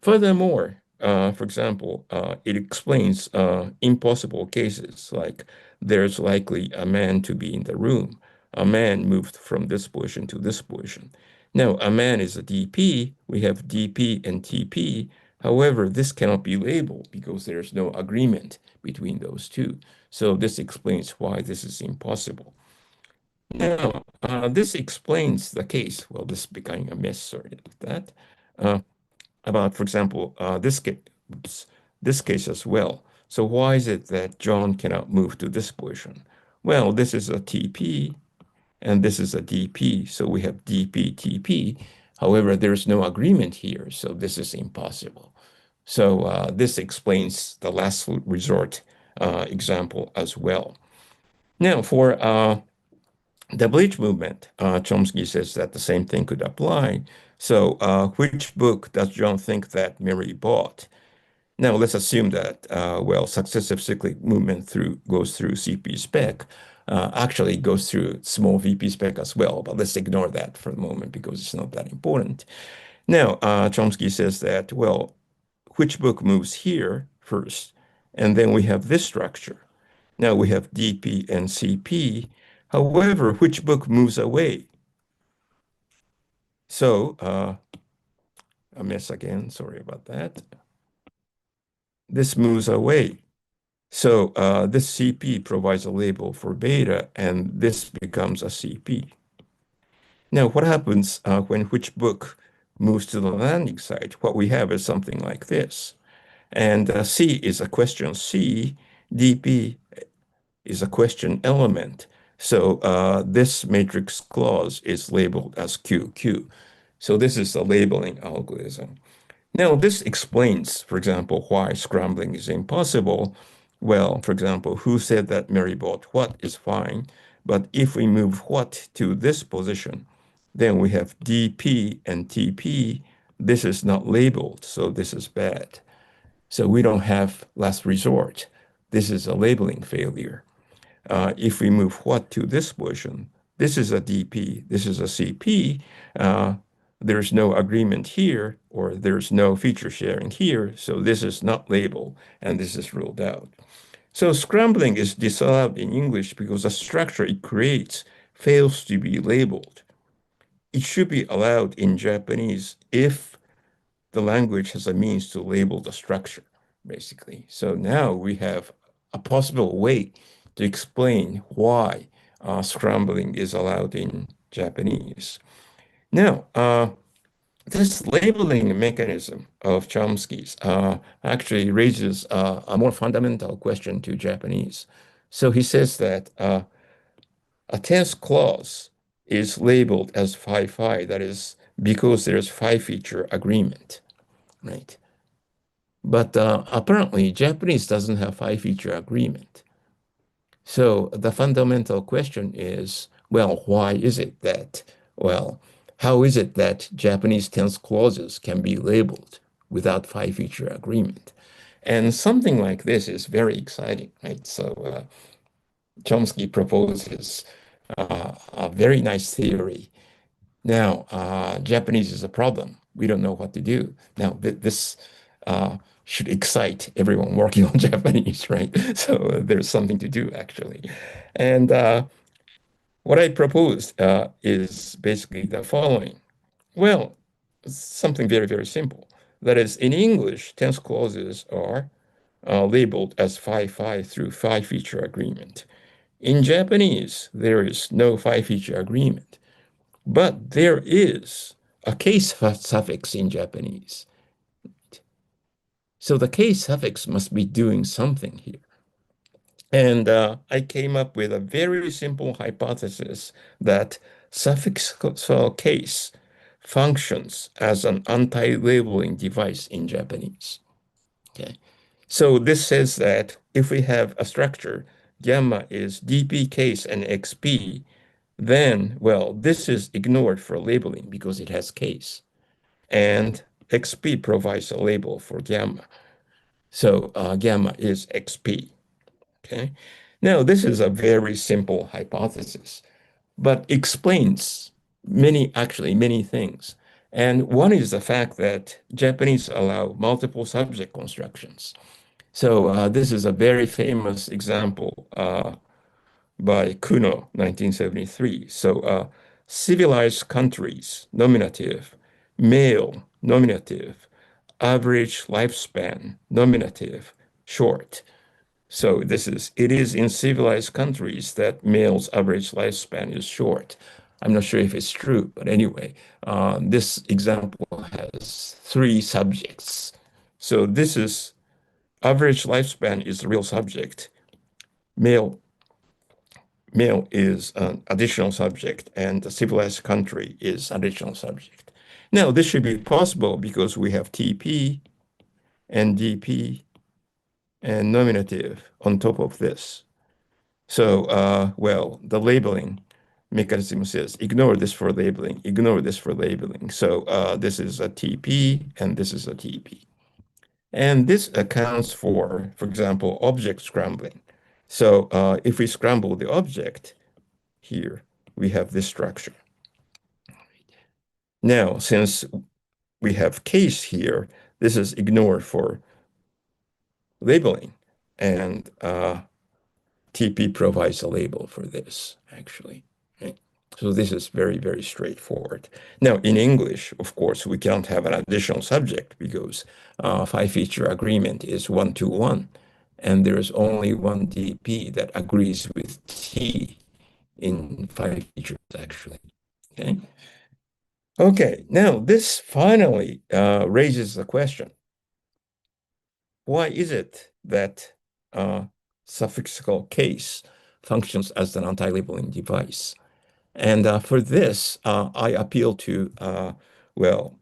furthermore, for example, it explains impossible cases like there's likely a man to be in the room. A man moved from this position to this position. Now, a man is a DP. We have DP and TP. However, this cannot be labeled because there's no agreement between those two. So this explains why this is impossible. Now, this explains the case. Well, this is becoming a mess, sorry about that. About, for example, this case as well. So why is it that John cannot move to this position? Well, this is a TP, and this is a DP, so we have DP, TP. However, there's no agreement here, so this is impossible. So this explains the last resort example as well. Now, for the Bleach movement, Chomsky says that the same thing could apply. So which book does John think that Mary bought? Now, let's assume that, well, successive cyclic movement goes through CP spec, actually goes through small VP spec as well, but let's ignore that for the moment because it's not that important. Now, Chomsky says that, well, which book moves here first? And then we have this structure. Now we have DP and CP. However, which book moves away? So, a mess again, sorry about that. This moves away. So this CP provides a label for beta, and this becomes a CP. Now, what happens when which book moves to the landing site? What we have is something like this. And C is a question C, DP is a question element. So this matrix clause is labeled as QQ. So this is the labeling algorithm. Now, this explains, for example, why scrambling is impossible. Well, for example, who said that Mary bought what is fine, but if we move what to this position, then we have DP and TP. This is not labeled, so this is bad. So we don't have last resort. This is a labeling failure. If we move what to this position, this is a DP, this is a CP, there's no agreement here, or there's no feature sharing here, so this is not labeled, and this is ruled out. So scrambling is disallowed in English because the structure it creates fails to be labeled. It should be allowed in Japanese if the language has a means to label the structure, basically. So now we have a possible way to explain why scrambling is allowed in Japanese. Now, this labeling mechanism of Chomsky's actually raises a more fundamental question to Japanese. So he says that a tense clause is labeled as phi-phi, that is because there's phi feature agreement, right? But apparently Japanese doesn't have phi feature agreement. So the fundamental question is, well, why is it that, well, how is it that Japanese tense clauses can be labeled without phi feature agreement? And something like this is very exciting, right? So Chomsky proposes a very nice theory. Now, Japanese is a problem. We don't know what to do. Now, this should excite everyone working on Japanese, right? So there's something to do, actually. And what I proposed is basically the following. Well, something very, very simple. That is, in English, tense clauses are labeled as phi-phi through phi feature agreement. In Japanese, there is no phi feature agreement, but there is a case suffix in Japanese. So the case suffix must be doing something here. And I came up with a very simple hypothesis that suffix case functions as an anti-labeling device in Japanese. Okay. So this says that if we have a structure, gamma is DP case and XP, then, well, this is ignored for labeling because it has case. And XP provides a label for gamma. So gamma is XP. Okay. Now, this is a very simple hypothesis, but explains actually many things. And one is the fact that Japanese allow multiple subject constructions. So this is a very famous example by Kuno, 1973. So civilized countries, nominative, male, nominative, average lifespan, nominative, short. So it is in civilized countries that males' average lifespan is short. I'm not sure if it's true, but anyway, this example has three subjects. So this is average lifespan is the real subject. Male is an additional subject, and the civilized country is additional subject. Now, this should be possible because we have TP and DP and nominative on top of this. So, well, the labeling mechanism says ignore this for labeling, ignore this for labeling. So this is a TP and this is a TP. And this accounts for example, object scrambling. So if we scramble the object here, we have this structure. Now, since we have case here, this is ignored for labeling. And TP provides a label for this, actually. Right? So this is very, very straightforward. Now, in English, of course, we can't have an additional subject because five-feature agreement is 1-to-1, and there is only one TP that agrees with T in five features, actually. Okay. Okay, now this finally raises the question. Why is it that suffixical case functions as an anti-labeling device? And for this, I appeal to, well,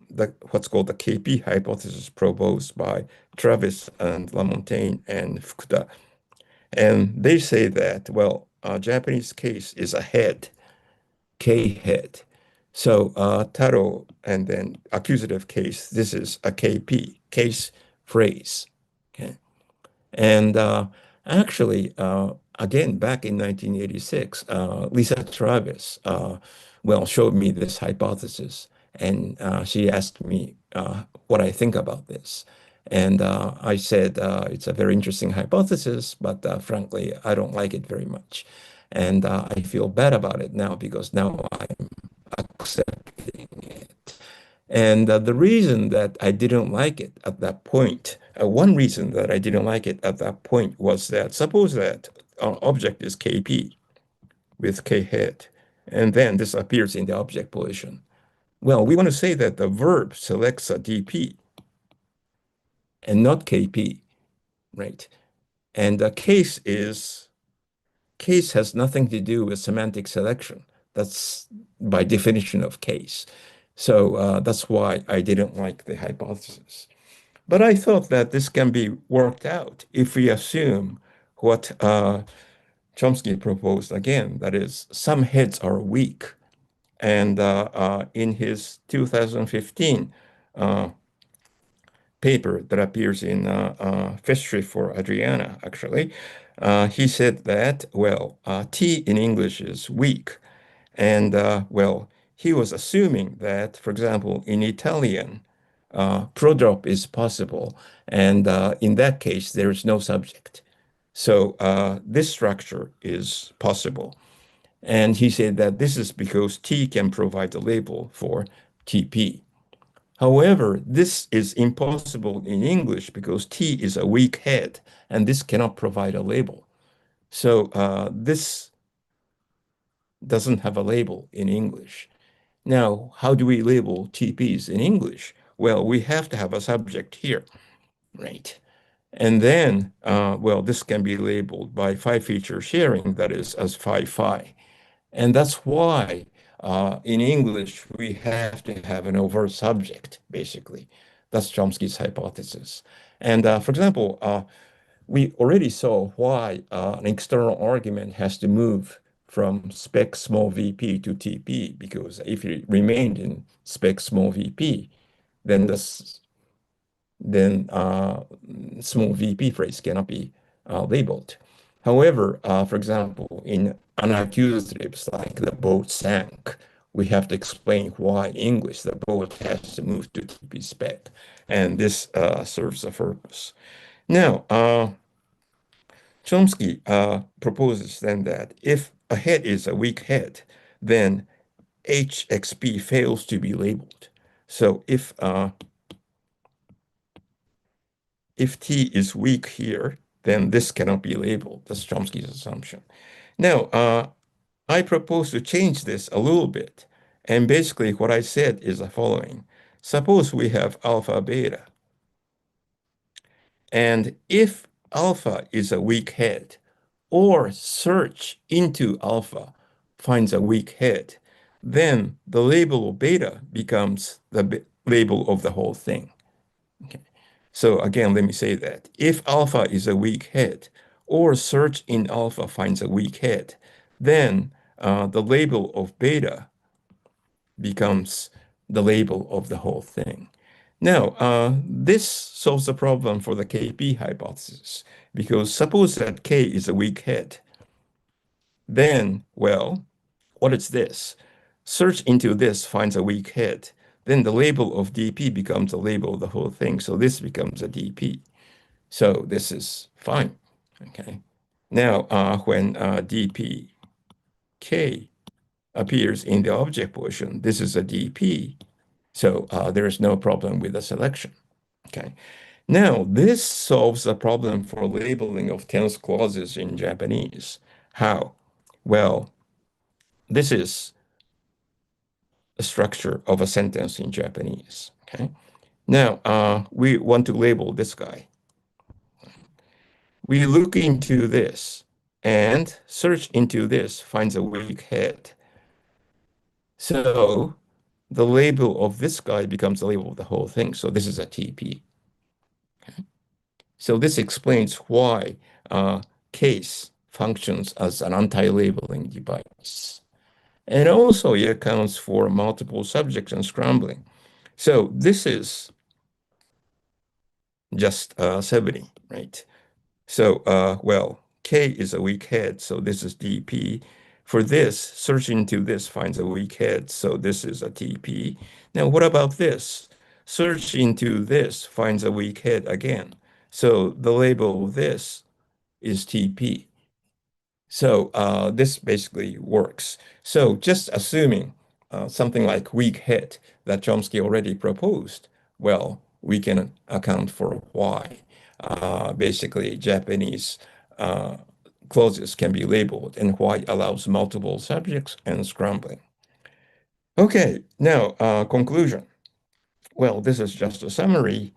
what's called the KP hypothesis proposed by Travis and Lamontagne and Fukuda. And they say that, well, Japanese case is a head, K head. So Taro and then accusative case, this is a KP, case phrase. Okay. And actually, again, back in 1986, Lisa Travis, well, showed me this hypothesis, and she asked me what I think about this. And I said, it's a very interesting hypothesis, but frankly, I don't like it very much. And I feel bad about it now because now I'm accepting it. And the reason that I didn't like it at that point, one reason that I didn't like it at that point was that suppose that our object is KP with K head, and then this appears in the object position. Well, we want to say that the verb selects a DP and not KP, right? And the case has nothing to do with semantic selection. That's by definition of case. So that's why I didn't like the hypothesis. But I thought that this can be worked out if we assume what Chomsky proposed again, that is, some heads are weak. And in his 2015 paper that appears in Festschrift for Adriana, actually, he said that, well, T in English is weak. And, well, he was assuming that, for example, in Italian, prodrop is possible. And in that case, there is no subject. So this structure is possible. And he said that this is because T can provide a label for TP. However, this is impossible in English because T is a weak head, and this cannot provide a label. So this doesn't have a label in English. Now, how do we label TPs in English? Well, we have to have a subject here, right? And then, well, this can be labeled by five-feature sharing, that is, as phi-phi. And that's why in English, we have to have an overt subject, basically. That's Chomsky's hypothesis. And for example, we already saw why an external argument has to move from spec small vp to TP, because if it remained in spec small vp, then small vp phrase cannot be labeled. However, for example, in unaccusatives like the boat sank, we have to explain why in English the boat has to move to TP spec, and this serves a purpose. Now, Chomsky proposes then that if a head is a weak head, then HXP fails to be labeled. So if T is weak here, then this cannot be labeled. That's Chomsky's assumption. Now, I propose to change this a little bit. And basically what I said is the following. Suppose we have alpha beta. And if alpha is a weak head, or search into alpha finds a weak head, then the label of beta becomes the label of the whole thing. Okay. So again, let me say that if alpha is a weak head, or search in alpha finds a weak head, then the label of beta becomes the label of the whole thing. Now, this solves the problem for the KP hypothesis, because suppose that K is a weak head, then, well, what is this? Search into this finds a weak head. Then the label of DP becomes the label of the whole thing. So this becomes a DP. So this is fine. Okay. Now, when DPK appears in the object portion, this is a DP. So there is no problem with the selection. Okay. Now, this solves the problem for labeling of tense clauses in Japanese. How? Well, this is a structure of a sentence in Japanese. Okay. Now, we want to label this guy. We look into this and search into this finds a weak head. So the label of this guy becomes the label of the whole thing. So this is a TP. Okay. So this explains why case functions as an anti-labeling device. And also it accounts for multiple subjects and scrambling. So this is just 70, right? So, well, K is a weak head, so this is DP. For this, search into this finds a weak head, so this is a TP. Now, what about this? Search into this finds a weak head again. So the label of this is TP. So this basically works. So just assuming something like weak head that Chomsky already proposed, well, we can account for why basically Japanese clauses can be labeled and why it allows multiple subjects and scrambling. Okay, now conclusion. Well, this is just a summary,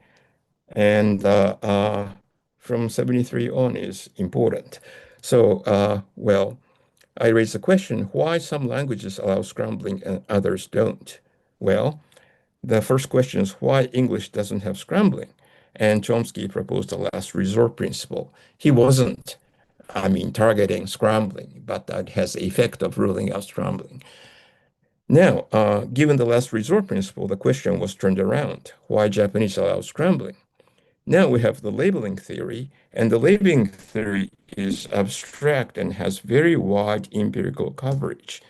and from 73 on is important. So, well, I raise the question, why some languages allow scrambling and others don't? Well, the first question is why English doesn't have scrambling? And Chomsky proposed the last resort principle. He wasn't, targeting scrambling, but that has the effect of ruling out scrambling. Now, given the last resort principle, the question was turned around. Why Japanese allow scrambling? Now we have the labeling theory, and the labeling theory is abstract and has very wide empirical coverage.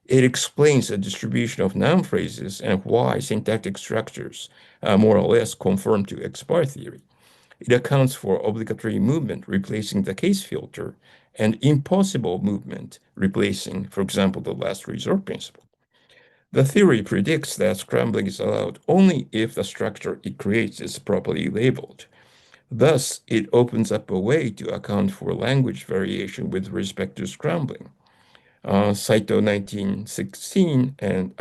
It explains the distribution of noun phrases and why syntactic structures more or less conform to X-bar theory. It accounts for obligatory movement replacing the case filter and impossible movement replacing, for example, the last resort principle. The theory predicts that scrambling is allowed only if the structure it creates is properly labeled. Thus, it opens up a way to account for language variation with respect to scrambling. Saito 2016 and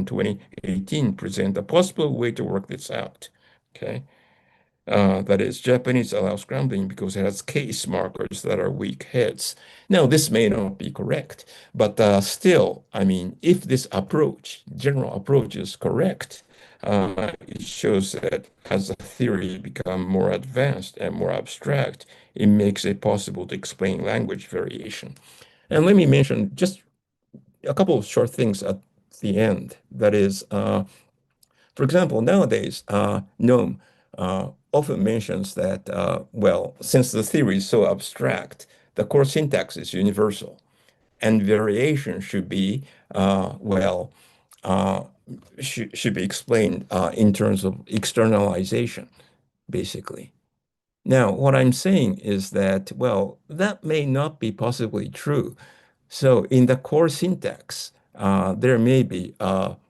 2018 present a possible way to work this out. Okay. That is, Japanese allow scrambling because it has case markers that are weak heads. Now, this may not be correct, but still, if this approach, general approach is correct, it shows that as the theory become more advanced and more abstract, it makes it possible to explain language variation. And let me mention just a couple of short things at the end. That is, for example, nowadays, Noam often mentions that, well, since the theory is so abstract, the core syntax is universal, and variation should be, should be explained in terms of externalization, basically. Now, what I'm saying is that, well, that may not be possibly true. So in the core syntax, there may be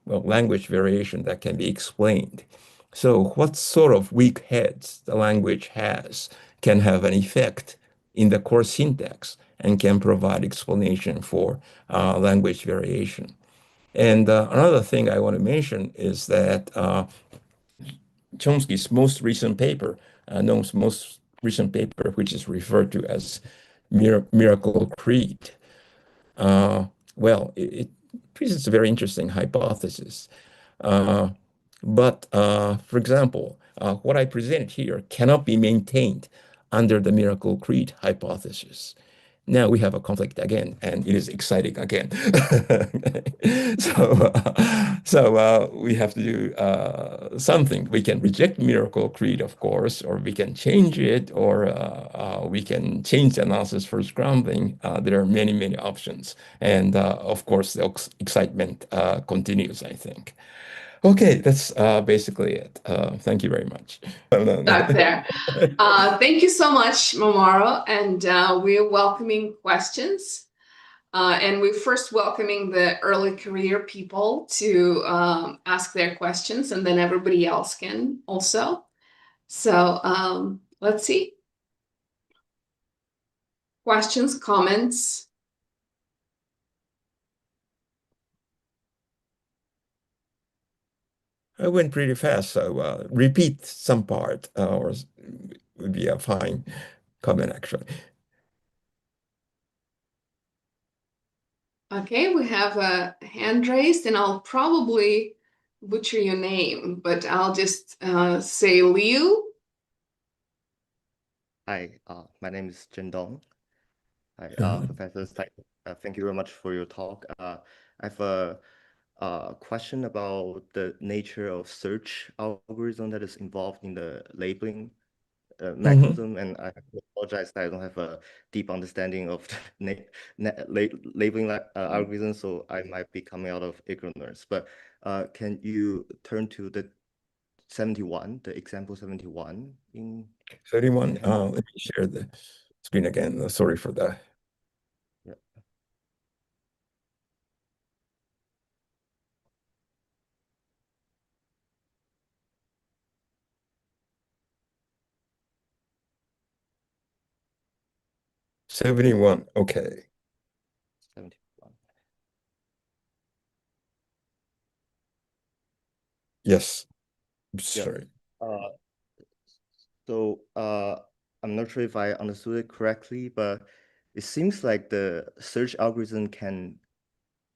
language variation that can be explained. So what sort of weak heads the language has can have an effect in the core syntax and can provide explanation for language variation. And another thing I want to mention is that Chomsky's most recent paper, Noam's most recent paper, which is referred to as Miracle Creed, well, it presents a very interesting hypothesis. But for example, what I presented here cannot be maintained under the miracle creed hypothesis. Now we have a conflict again, and it is exciting again. So we have to do something. We can reject miracle creed, of course, or we can change it, or we can change the analysis for scrambling. There are many, many options. And of course, the excitement continues, I think. Okay, that's basically it. Thank you very much. Stuck there. Thank you so much, Mamoru, and we're welcoming questions. And we're first welcoming the early career people to ask their questions, and then everybody else can also. So let's see. Questions, comments? I went pretty fast, so repeat some part or would be a fine comment, actually. Okay, we have a hand raised, and I'll probably butcher your name, but I'll just say Liu. Hi, my name is Jin Dong. Hi, Mhm. Professor Saito. Thank you very much for your talk. I have a question about the nature of search algorithm that is involved in the labeling mechanism, and I apologize that I don't have a deep understanding of the labeling algorithm, so I might be coming out of ignorance. But can you turn to the 71, the example 71 in 31. the handout? Let me share the screen again. Sorry for that. Yeah. '71. Okay. 71. Yes. Yeah. Sorry. So I'm not sure if I understood it correctly, but it seems like the search algorithm can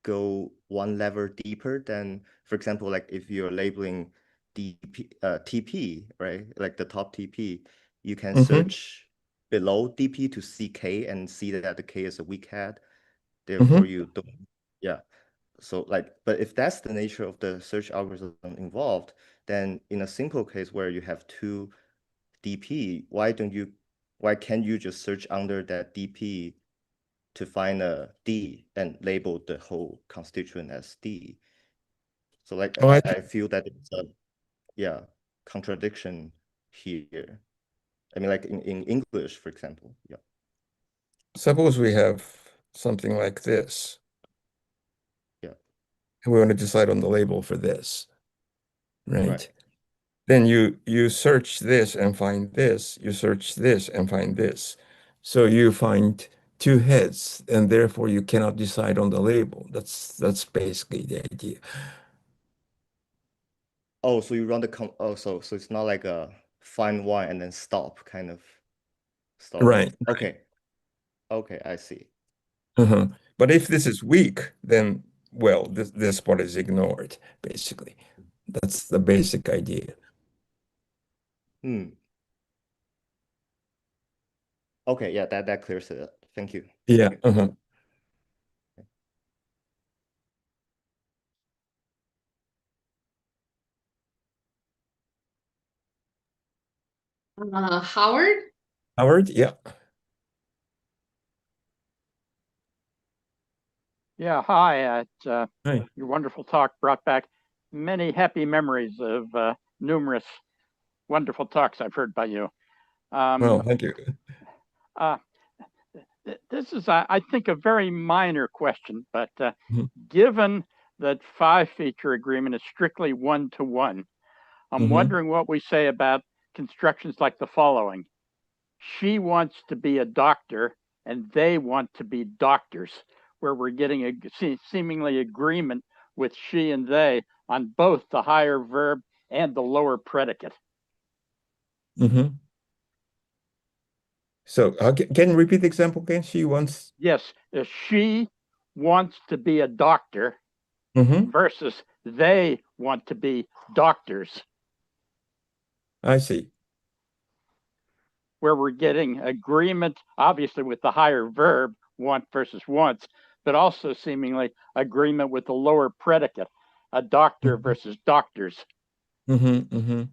go one level deeper than, for example, like if you're labeling TP, right? Like the top TP, you can search below DP to see K and see that the K is a weak head. Therefore, you don't, yeah. So like, but if that's the nature of the search algorithm involved, then in a simple case where you have two DP, why can't you just search under that DP to find a D and label the whole constituent as D? So like Oh, I feel that it's a contradiction here. I mean, like in English, for example. Yeah. suppose we have something like this. Yeah. And we want to decide on the label for this, right? Right. Then you search this and find this. You search this and find this. So you find two heads, and therefore you cannot decide on the label. That's basically the idea. Oh, so you run so it's not like a find one and then stop kind of story. Right. Okay. Okay, I see. But if this is weak, then well, this part is ignored, basically. That's the basic idea. Okay, yeah, that clears it up. Thank you. Yeah. Howard? Howard, yeah. Yeah, hi. Hi. Your wonderful talk brought back many happy memories of numerous wonderful talks I've heard by you. Well, thank you. This is, I think, a very minor question, but Mhm. given that 5-feature agreement is strictly one-to-one, I'm wondering what we say about constructions like the following. She wants to be a doctor and they want to be doctors, where we're getting a seemingly agreement with she and they on both the higher verb and the lower predicate. So can you repeat the example again? She wants. Yes, she wants to be a doctor Mm-hmm. versus they want to be doctors, I see. where we're getting agreement, obviously with the higher verb, want versus wants, but also seemingly agreement with the lower predicate, a doctor versus doctors. Mm-hmm.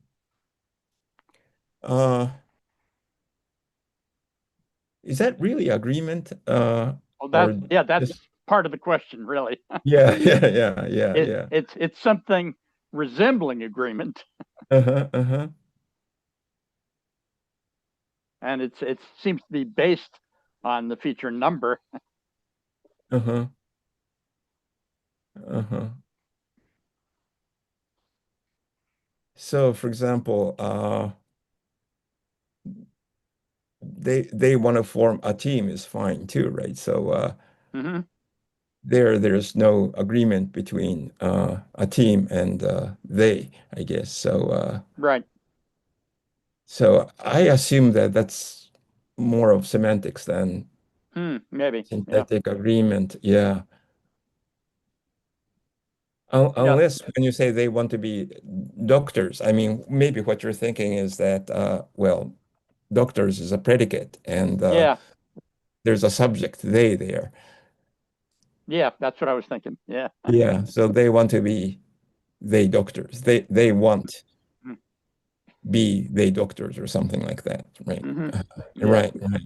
Mm-hmm. Is that really agreement? Well, Or that's just part of the question, really. yeah, yeah. It's something resembling agreement, Uh-huh, uh-huh, and it seems to be based on the feature number. uh-huh, uh-huh. So, for example, they want to form a team is fine too, right? So, Mm-hmm. there's no agreement between a team and they, I guess. So, Right. so I assume that that's more of semantics than Maybe. Yeah. synthetic agreement. Yeah. Yeah. Unless when you say they want to be doctors, I mean, maybe what you're thinking is that, well, doctors is a predicate and Yeah. there's a subject, they there. Yeah. That's what I was thinking. Yeah. Yeah, so they want to be they doctors. They want be they doctors or something like that, right? Mm-hmm. Yeah. Right, right.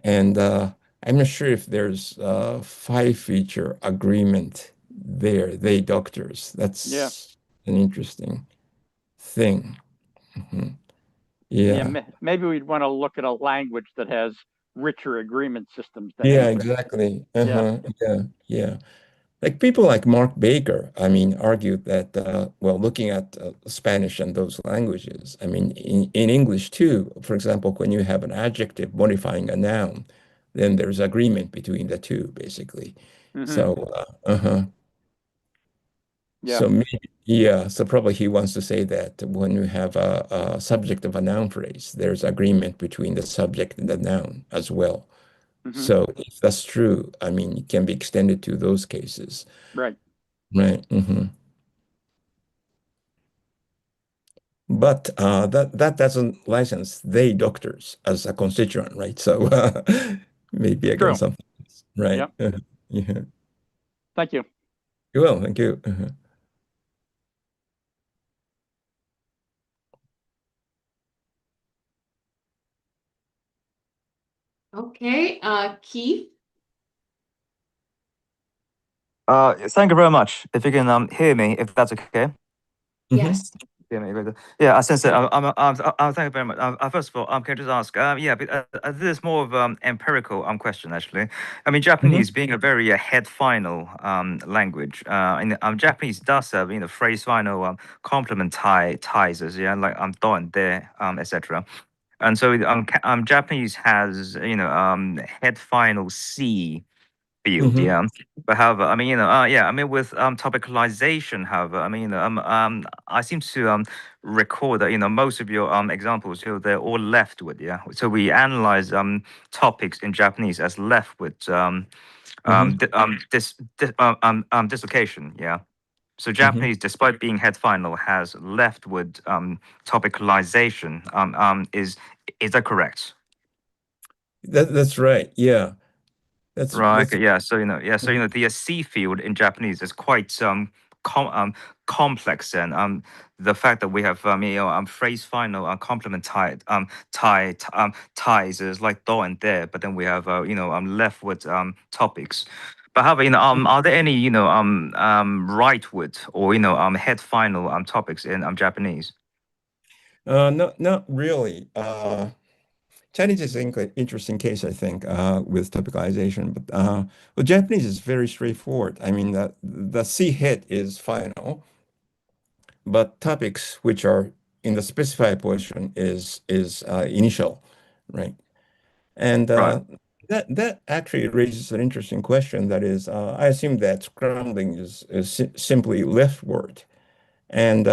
And I'm not sure if there's a five feature agreement there, they doctors. Yeah. That's an interesting thing. Mhm. Yeah. Yeah. Maybe we'd want to look at a language that has richer agreement systems than Yeah, English. exactly. Yeah. Yeah, yeah. Like people like Mark Baker, I mean, argued that, well, looking at Spanish and those languages, I mean, in English too, for example, when you have an adjective modifying a noun, then there's agreement between the two, basically. Mm-hmm. So, Yeah. so maybe, yeah, so probably he wants to say that when you have a subject of a noun phrase, there's agreement between the subject and the noun as well. Mm-hmm. So if that's true, I mean, it can be extended to those cases, Right. right? But that doesn't license they doctors as a constituent, right? So maybe again True. something, else, right? Yeah. Yeah. Thank you. Well, thank you. Okay, Keith. Thank you very much. If you can hear me, if that's okay. Yes. Yeah, yeah. I sense that. Thank you very much. First of all, can I just ask? Yeah, but, this is more of empirical question actually. I mean, Japanese being a very head final language, and Japanese does have phrase final complementizers, yeah, like do and de, etc. And so Japanese has head final C field, Hmm. yeah. But however, I mean, yeah, I mean, with topicalization, however, I mean, I seem to recall that most of your examples, they're all leftward, yeah. So we analyze topics in Japanese as leftward dislocation, yeah. So Japanese, despite being head final, has leftward topicalization. Is that correct? That's right. Yeah, Right. that's Okay. Yeah. So yeah. So the C field in Japanese is quite complex, and the fact that we have phrase final complement ties is like do and there, but then we have leftward topics. But however, are there any rightward or head final topics in Japanese? not really. Chinese is an interesting case, I think, with topicalization. But well, Japanese is very straightforward. I mean, the C hit is final, but topics which are in the specified position is initial, right? And Right. that actually raises an interesting question. That is, I assume that scrambling is simply leftward, and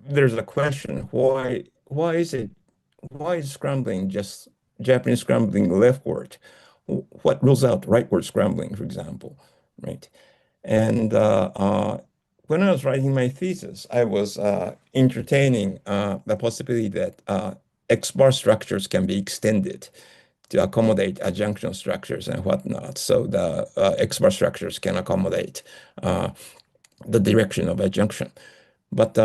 there's a question: why is scrambling just Japanese scrambling leftward? What rules out rightward scrambling, for example, right? And when I was writing my thesis, I was entertaining the possibility that X-bar structures can be extended to accommodate adjunction structures and whatnot. So the X-bar structures can accommodate the direction of adjunction. But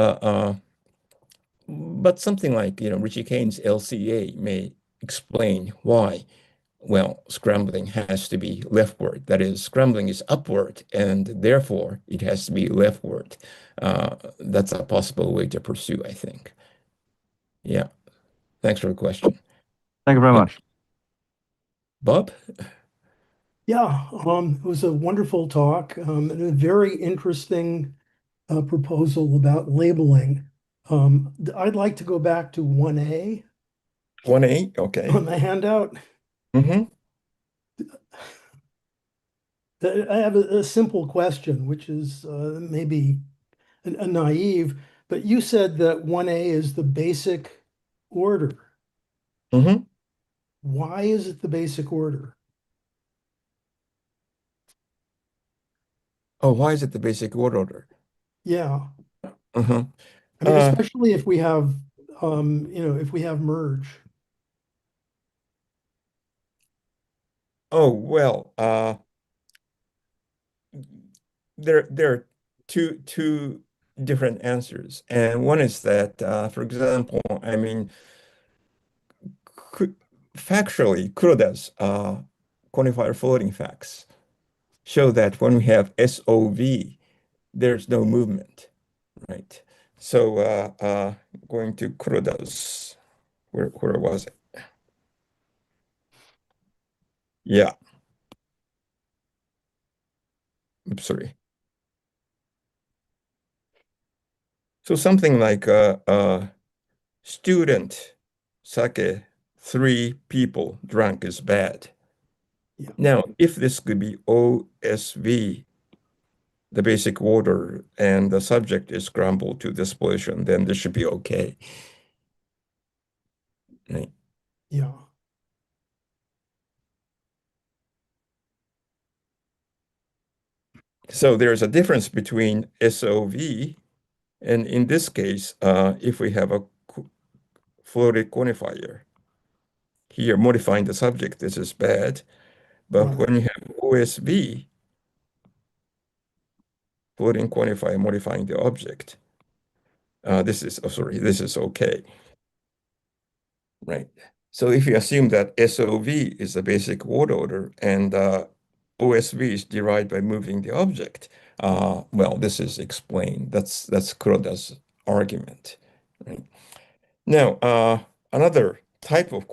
something like, Richie Kane's LCA may explain why, well, scrambling has to be leftward. That is, scrambling is upward, and therefore it has to be leftward. That's a possible way to pursue, I think. Yeah. Thanks for the question. Thank you very much. Bob? Yeah, it was a wonderful talk and a very interesting proposal about labeling. I'd like to go back to 1A 1A? Okay. on the handout. Mm-hmm. I have a simple question, which is maybe a naive, but you said that 1A is the basic order. Mm-hmm. Why is it the basic order? Oh, why is it the basic word order? Yeah, Uh-huh. I mean, especially if we have, if we have merge. Oh, well, there are two different answers. And one is that, for example, I mean, factually, Kuroda's quantifier floating facts show that when we have SOV, there's no movement, right? So going to Kuroda's, where was it? Yeah. I'm sorry. So something like student, sake, 3 people drunk is bad. Yeah. Now, if this could be OSV, the basic order, and the subject is scrambled to this position, then this should be okay. Right? Yeah. So there's a difference between SOV, and in this case, if we have a floated quantifier, here modifying the subject, this is bad. But Right. when you have OSV, floating quantifier modifying the object, this is okay. Right. So if you assume that SOV is the basic word order and OSV is derived by moving the object, well, this is explained. That's Kuroda's argument. Right. Now, another type of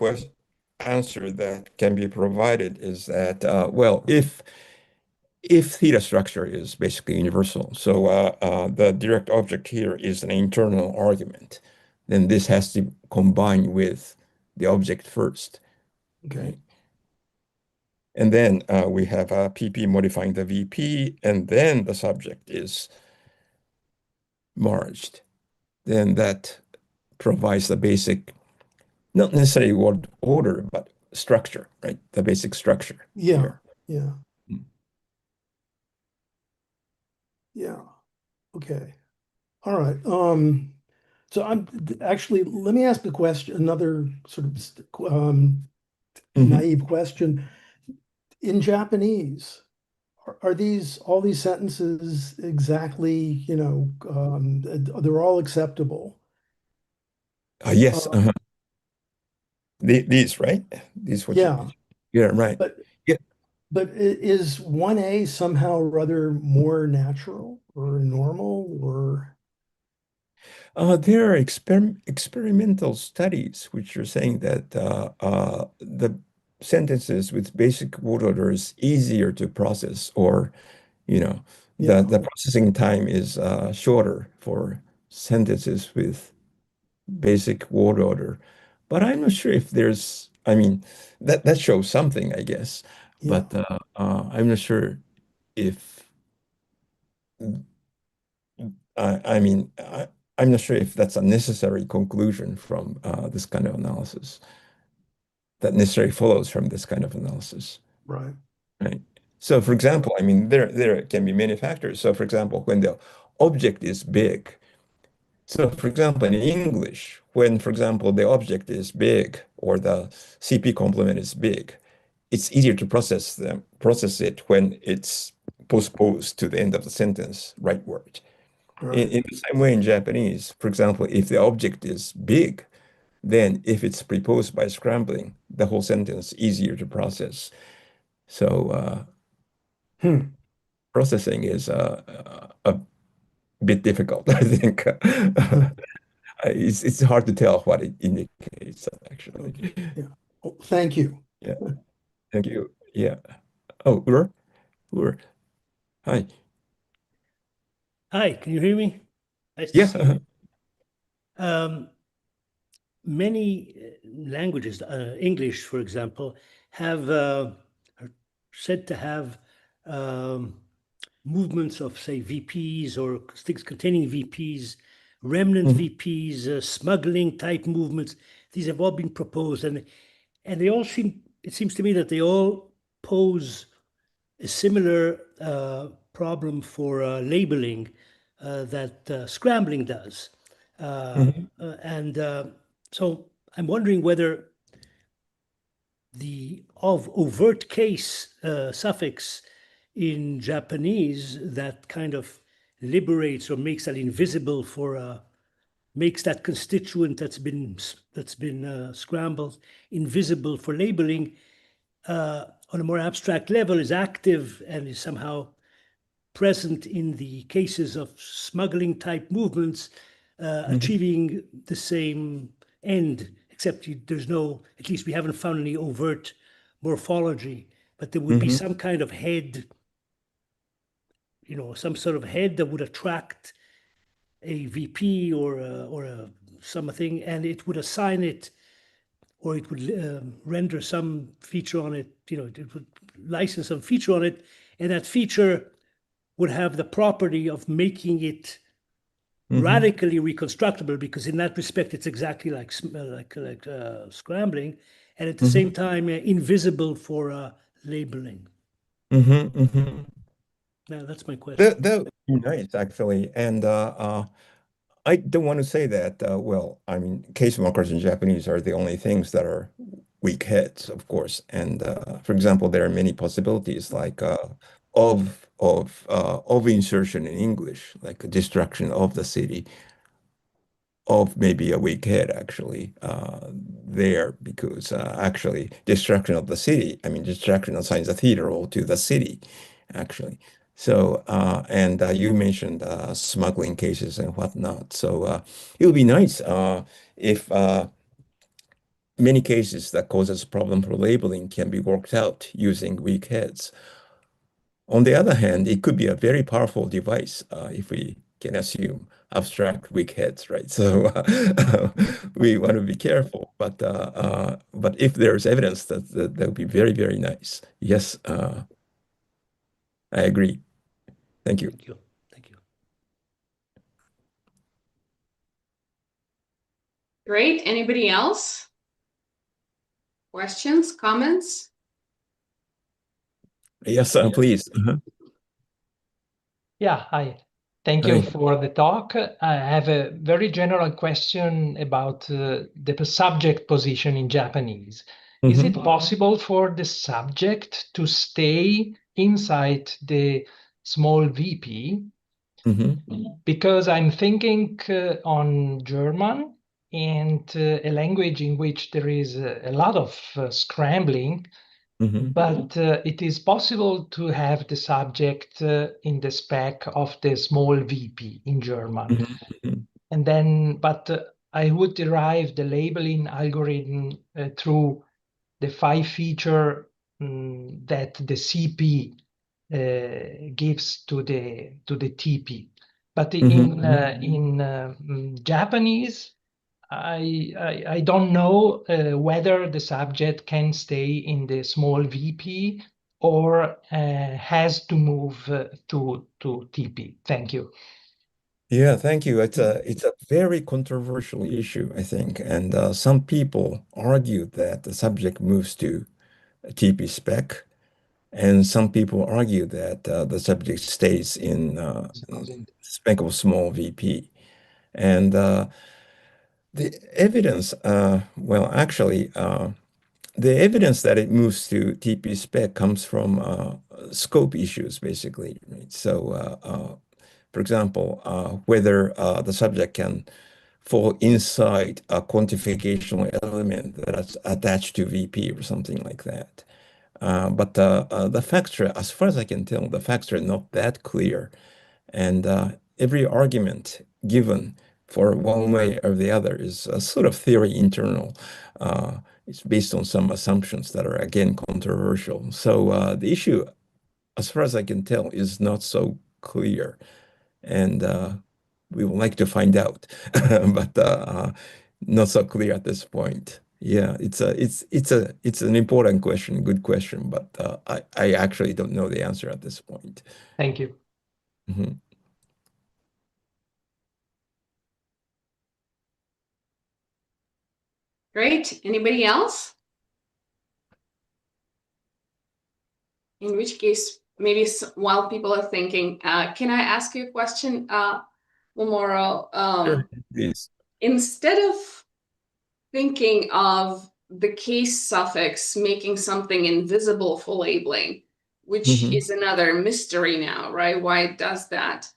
answer that can be provided is that, well, if theta structure is basically universal, so the direct object here is an internal argument, then this has to combine with the object first. Okay. And then we have PP modifying the VP, and then the subject is merged. Then that provides the basic, not necessarily word order, but structure, right? The basic structure Yeah. here. Yeah. Mm. Yeah. Okay. All right. So I'm actually, let me ask a question, another sort of naive question. In Japanese, are these all these sentences exactly, they're all acceptable? Yes. Uh, These, right? These what yeah, yeah, right. but Yeah. but is 1A somehow rather more natural or normal or There are experimental studies which are saying that the sentences with basic word order is easier to process, or yeah, the processing time is shorter for sentences with basic word order. But I'm not sure if there's, I mean, that shows something, I guess. yeah, But I'm not sure if I mean, I'm not sure if that's a necessary conclusion from this kind of analysis, that necessarily follows from this kind of analysis, right. right? So for example, I mean, there can be many factors. So for example, when the object is big, so for example, in English, when, for example, the object is big or the CP complement is big, it's easier to process it when it's postposed to the end of the sentence, right word. Right. In the same way in Japanese, for example, if the object is big, then if it's preposed by scrambling, the whole sentence easier to process. So Hmm. processing is a bit difficult, I think. It's hard to tell what it indicates, actually. Okay. Yeah. Oh, thank you. Yeah. Thank you. Yeah. Oh, Ur. Hi. Hi, can you hear me? Nice to Yeah. see you. Many languages, English, for example, have are said to have movements of, say, VPs or things containing VPs, remnant Mhm. VPs, smuggling type movements. These have all been proposed, and they all seem. It seems to me that they all pose a similar problem for labeling that scrambling does. Mhm. And so I'm wondering whether the of overt case suffix in Japanese that kind of liberates or makes that invisible for makes that constituent that's been scrambled invisible for labeling on a more abstract level is active and is somehow present in the cases of smuggling type movements, achieving the same end, except there's no, at least we haven't found any overt morphology, but there would be Mhm. some kind of head, some sort of head that would attract a VP or something, and it would assign it, or it would render some feature on it, it would license some feature on it, and that feature would have the property of making it Mhm. radically reconstructible, because in that respect it's exactly like scrambling, and at the same Mhm. time invisible for labeling. Mhm. Mhm. Now that's my question. That would be nice, actually. And I don't want to say that, well, I mean, case markers in Japanese are the only things that are weak heads, of course. And for example, there are many possibilities like of insertion in English, like a destruction of the city, of maybe a weak head actually there because actually destruction of the city, I mean, destruction assigns a theater role to the city, actually. So, and you mentioned smuggling cases and whatnot. So it would be nice if many cases that causes problem for labeling can be worked out using weak heads. On the other hand, it could be a very powerful device if we can assume abstract weak heads, right? So we want to be careful, but if there's evidence that would be very, very nice. Yes, I agree. Thank you. Thank you. Thank you. Great. Anybody else? Questions, comments? Yes, please. Yeah, hi. Thank you Hi. for the talk. I have a very general question about the subject position in Japanese. Is it possible for the subject to stay inside the small VP? Because I'm thinking on German and a language in which there is a lot of scrambling, but it is possible to have the subject in the spec of the small VP in German. And then, but I would derive the labeling algorithm through the 5 feature that the CP gives to the TP. But in Japanese, I don't know whether the subject can stay in the small VP or has to move to TP. Thank you. Yeah, thank you. It's a very controversial issue, I think, and some people argue that the subject moves to TP spec. And some people argue that the subject stays in spec of small VP. And the evidence, well, actually, the evidence that it moves to TP spec comes from scope issues, basically. Right? So, for example, whether the subject can fall inside a quantificational element that's attached to VP or something like that. But the facts are, as far as I can tell, the facts are not that clear. And every argument given for one way or the other is a sort of theory internal. It's based on some assumptions that are, again, controversial. So the issue, as far as I can tell, is not so clear. And we would like to find out, but not so clear at this point. Yeah, it's an important question, good question, but I actually don't know the answer at this point. Thank you. Mhm. Great. Anybody else? In which case, maybe while people are thinking, can I ask you a question, Mamoru? Sure, please. Instead of thinking of the case suffix making something invisible for labeling, which Mhm. is another mystery now, right? Why it does that?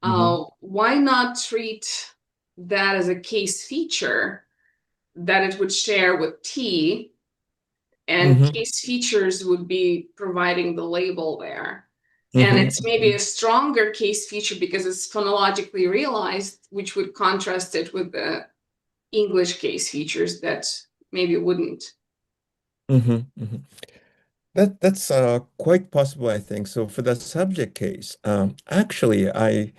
Mhm. Why not treat that as a case feature that it would share with T, and Mhm. case features would be providing the label there? And Mhm. it's maybe a stronger case feature because it's phonologically realized, which would contrast it with the English case features that maybe wouldn't. Mhm. Mhm. That's quite possible, I think. So for the subject case, actually, I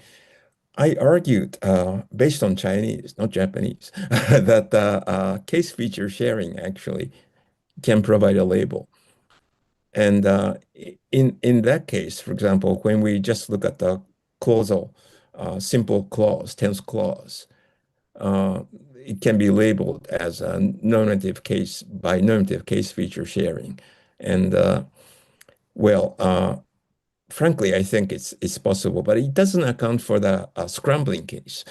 argued, based on Chinese, not Japanese, that case feature sharing actually can provide a label. And in that case, for example, when we just look at the clausal simple clause, tense clause, it can be labeled as a normative case by normative case feature sharing. And well, frankly, I think it's possible, but it doesn't account for the scrambling case,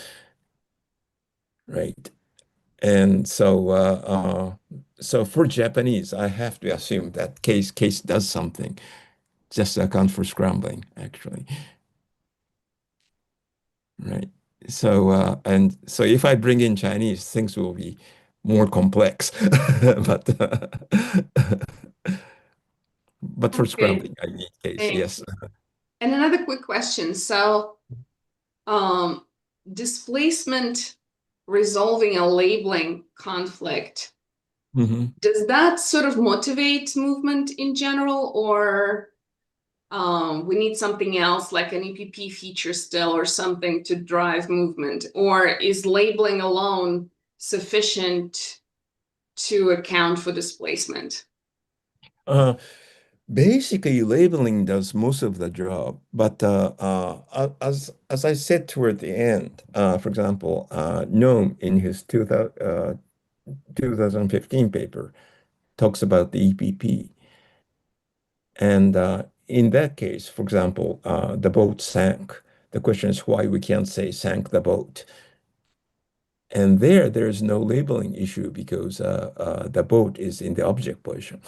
right? And so for Japanese, I have to assume that case does something just to account for scrambling, actually, right? So and so if I bring in Chinese, things will be more complex, but but for Okay. scrambling, I need case, And yes. another quick question. So, displacement resolving a labeling conflict, Hmm. does that sort of motivate movement in general, or we need something else like an EPP feature still or something to drive movement? Or is labeling alone sufficient to account for displacement? Basically, labeling does most of the job, but as I said toward the end, for example, Noam in his 2015 paper talks about the EPP, and in that case, for example, the boat sank. The question is why we can't say sank the boat, and there is no labeling issue because the boat is in the object position.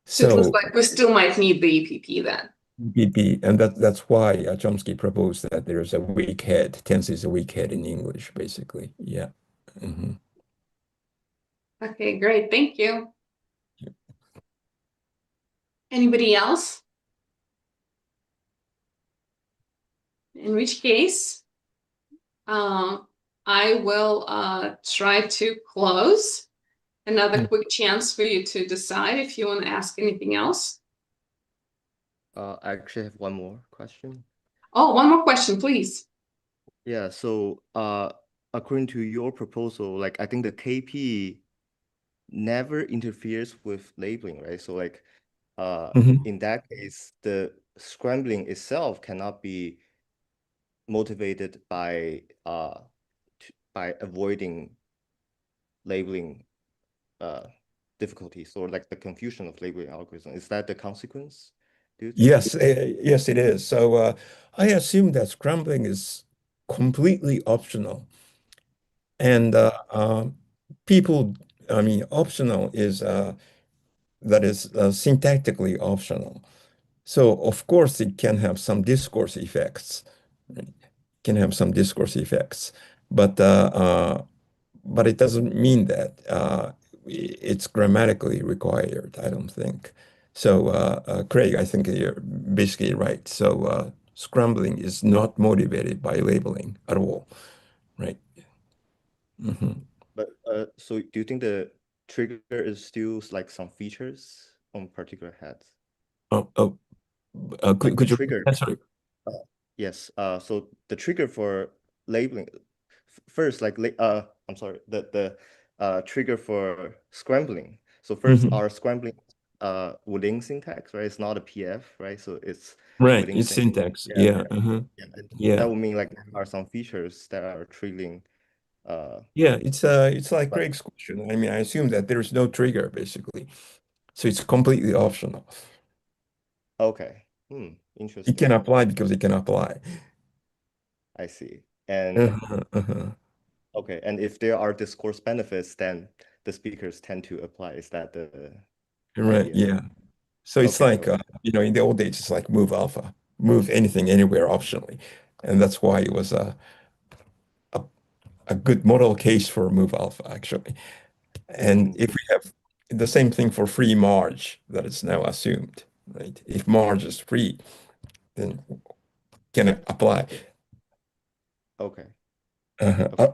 So it looks So like we still might need the EPP then. EPP, and that's why Chomsky proposed that there's a weak head. Tense is a weak head in English, basically. Yeah. Mhm. Okay, great. Thank you. Anybody else? In which case, I will try to close. Another quick chance for you to decide if you want to ask anything else. I actually have one more question. Oh, one more question, please. Yeah, so according to your proposal, like I think the KP never interferes with labeling, right? So like Mhm. in that case, the scrambling itself cannot be motivated by avoiding labeling difficulties or like the confusion of labeling algorithm. Is that the consequence, do you think? Yes, yes, it is. So I assume that scrambling is completely optional. And people, I mean, optional is that is syntactically optional. So of course it can have some discourse effects, right? Can have some discourse effects, but it doesn't mean that it's grammatically required, I don't think. So Craig, I think you're basically right. So scrambling is not motivated by labeling at all, right? Mhm. But so do you think the trigger is still like some features on particular heads? Oh, Like the could you trigger. sorry? Yes. So the trigger for labeling first, like I'm sorry, the trigger for scrambling. So first, Mhm. our scrambling within syntax, right? It's not a PF, right? So it's Right, within it's syntax. syntax. Yeah. Yeah, Yeah. yeah, That would mean like there are some features that are triggering. yeah. It's like But Craig's question. I mean, I assume that there's no trigger basically, so it's completely optional. okay. It Interesting. can apply because it can apply. I see. And Uh-huh, uh-huh. okay, and if there are discourse benefits, then the speakers tend to apply. Is that the Right, idea? yeah. So it's Okay. like in the old days, it's like move alpha, move anything anywhere optionally, and that's why it was a, a good model case for move alpha actually. And if we have the same thing for free marge that is now assumed, right? If marge is free, then can it apply? Okay.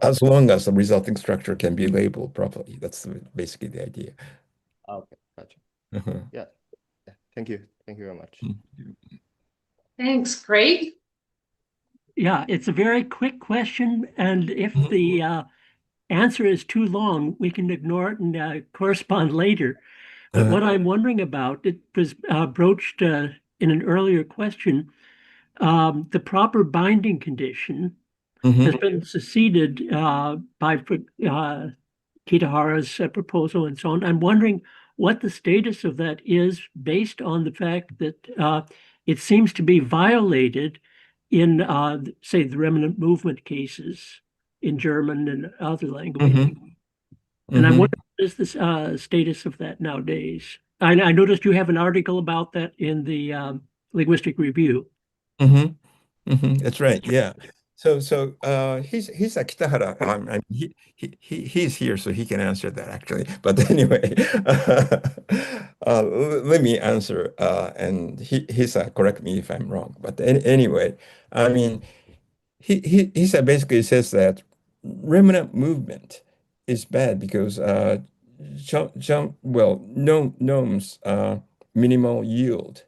As long as the resulting structure can be labeled properly. That's basically the idea. Okay. Gotcha. Uh-huh. Yeah. Thank you. Thank you very much. Thanks, Craig. Yeah, it's a very quick question, and if the answer is too long, we can ignore it and correspond later. But what I'm wondering about, it was broached in an earlier question, the proper binding condition has been seceded by Kitahara's proposal and so on. I'm wondering what the status of that is based on the fact that it seems to be violated in, say, the remnant movement cases in German and other languages. And I'm wondering what is the status of that nowadays? I noticed you have an article about that in the linguistic review. That's right. Yeah. So he's Akitahara. He's here, so he can answer that actually. But anyway, let me answer. And he's correct me if I'm wrong. But anyway, I mean, he said basically says that remnant movement is bad because no gnomes minimal yield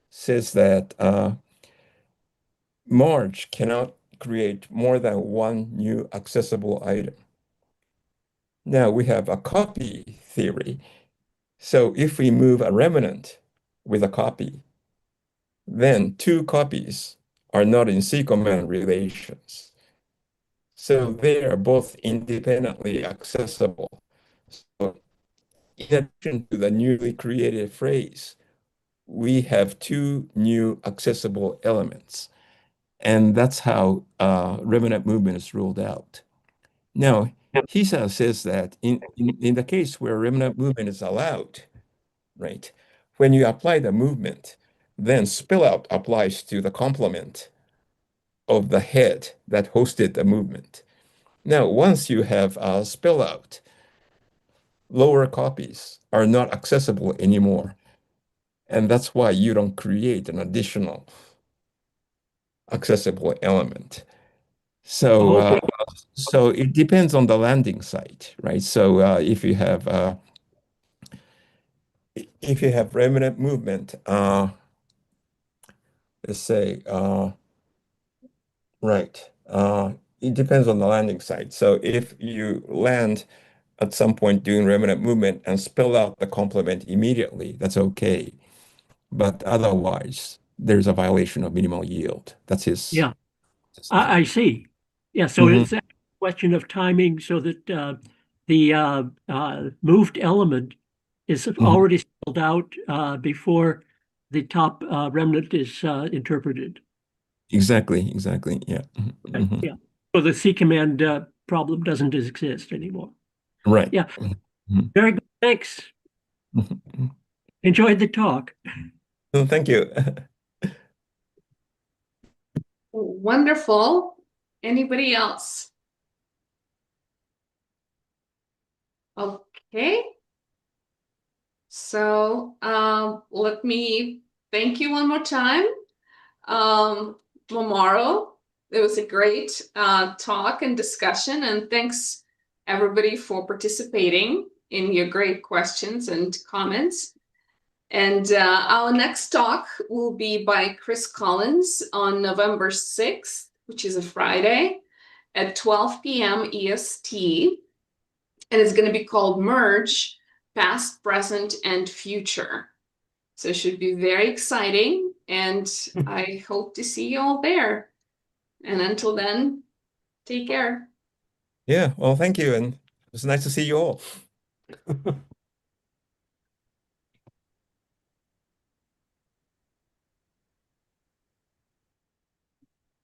says that March cannot create more than one new accessible item. Now we have a copy theory. So if we move a remnant with a copy, then two copies are not in C-command relations. So they are both independently accessible. So in addition to the newly created phrase, we have two new accessible elements. And that's how remnant movement is ruled out. Now, Hisa says that in the case where remnant movement is allowed, right, when you apply the movement, then spill out applies to the complement of the head that hosted the movement. Now, once you have a spill out, lower copies are not accessible anymore. And that's why you don't create an additional accessible element. So, so it depends on the landing site, right? So if you have remnant movement, let's say, right, it depends on the landing site. So if you land at some point doing remnant movement and spill out the complement immediately, that's okay. But otherwise, there's a violation of minimal yield. That's his. Yeah, I see. Yeah, so it's a question of timing so that the moved element is already spelled out before the top remnant is interpreted. Exactly. Yeah. Yeah. So the C command problem doesn't exist anymore. Right. Yeah. Very good. Thanks. Enjoyed the talk. Well, thank you. Wonderful. Anybody else? Okay. So let me thank you one more time. Mamoru, it was a great talk and discussion, and thanks everybody for participating in your great questions and comments. And our next talk will be by Chris Collins on November 6th, which is a Friday, at 12 p.m. EST. And it's going to be called Merge, Past, Present, and Future. So it should be very exciting, and I hope to see you all there. And until then, take care. Yeah, well, thank you. And it was nice to see you all.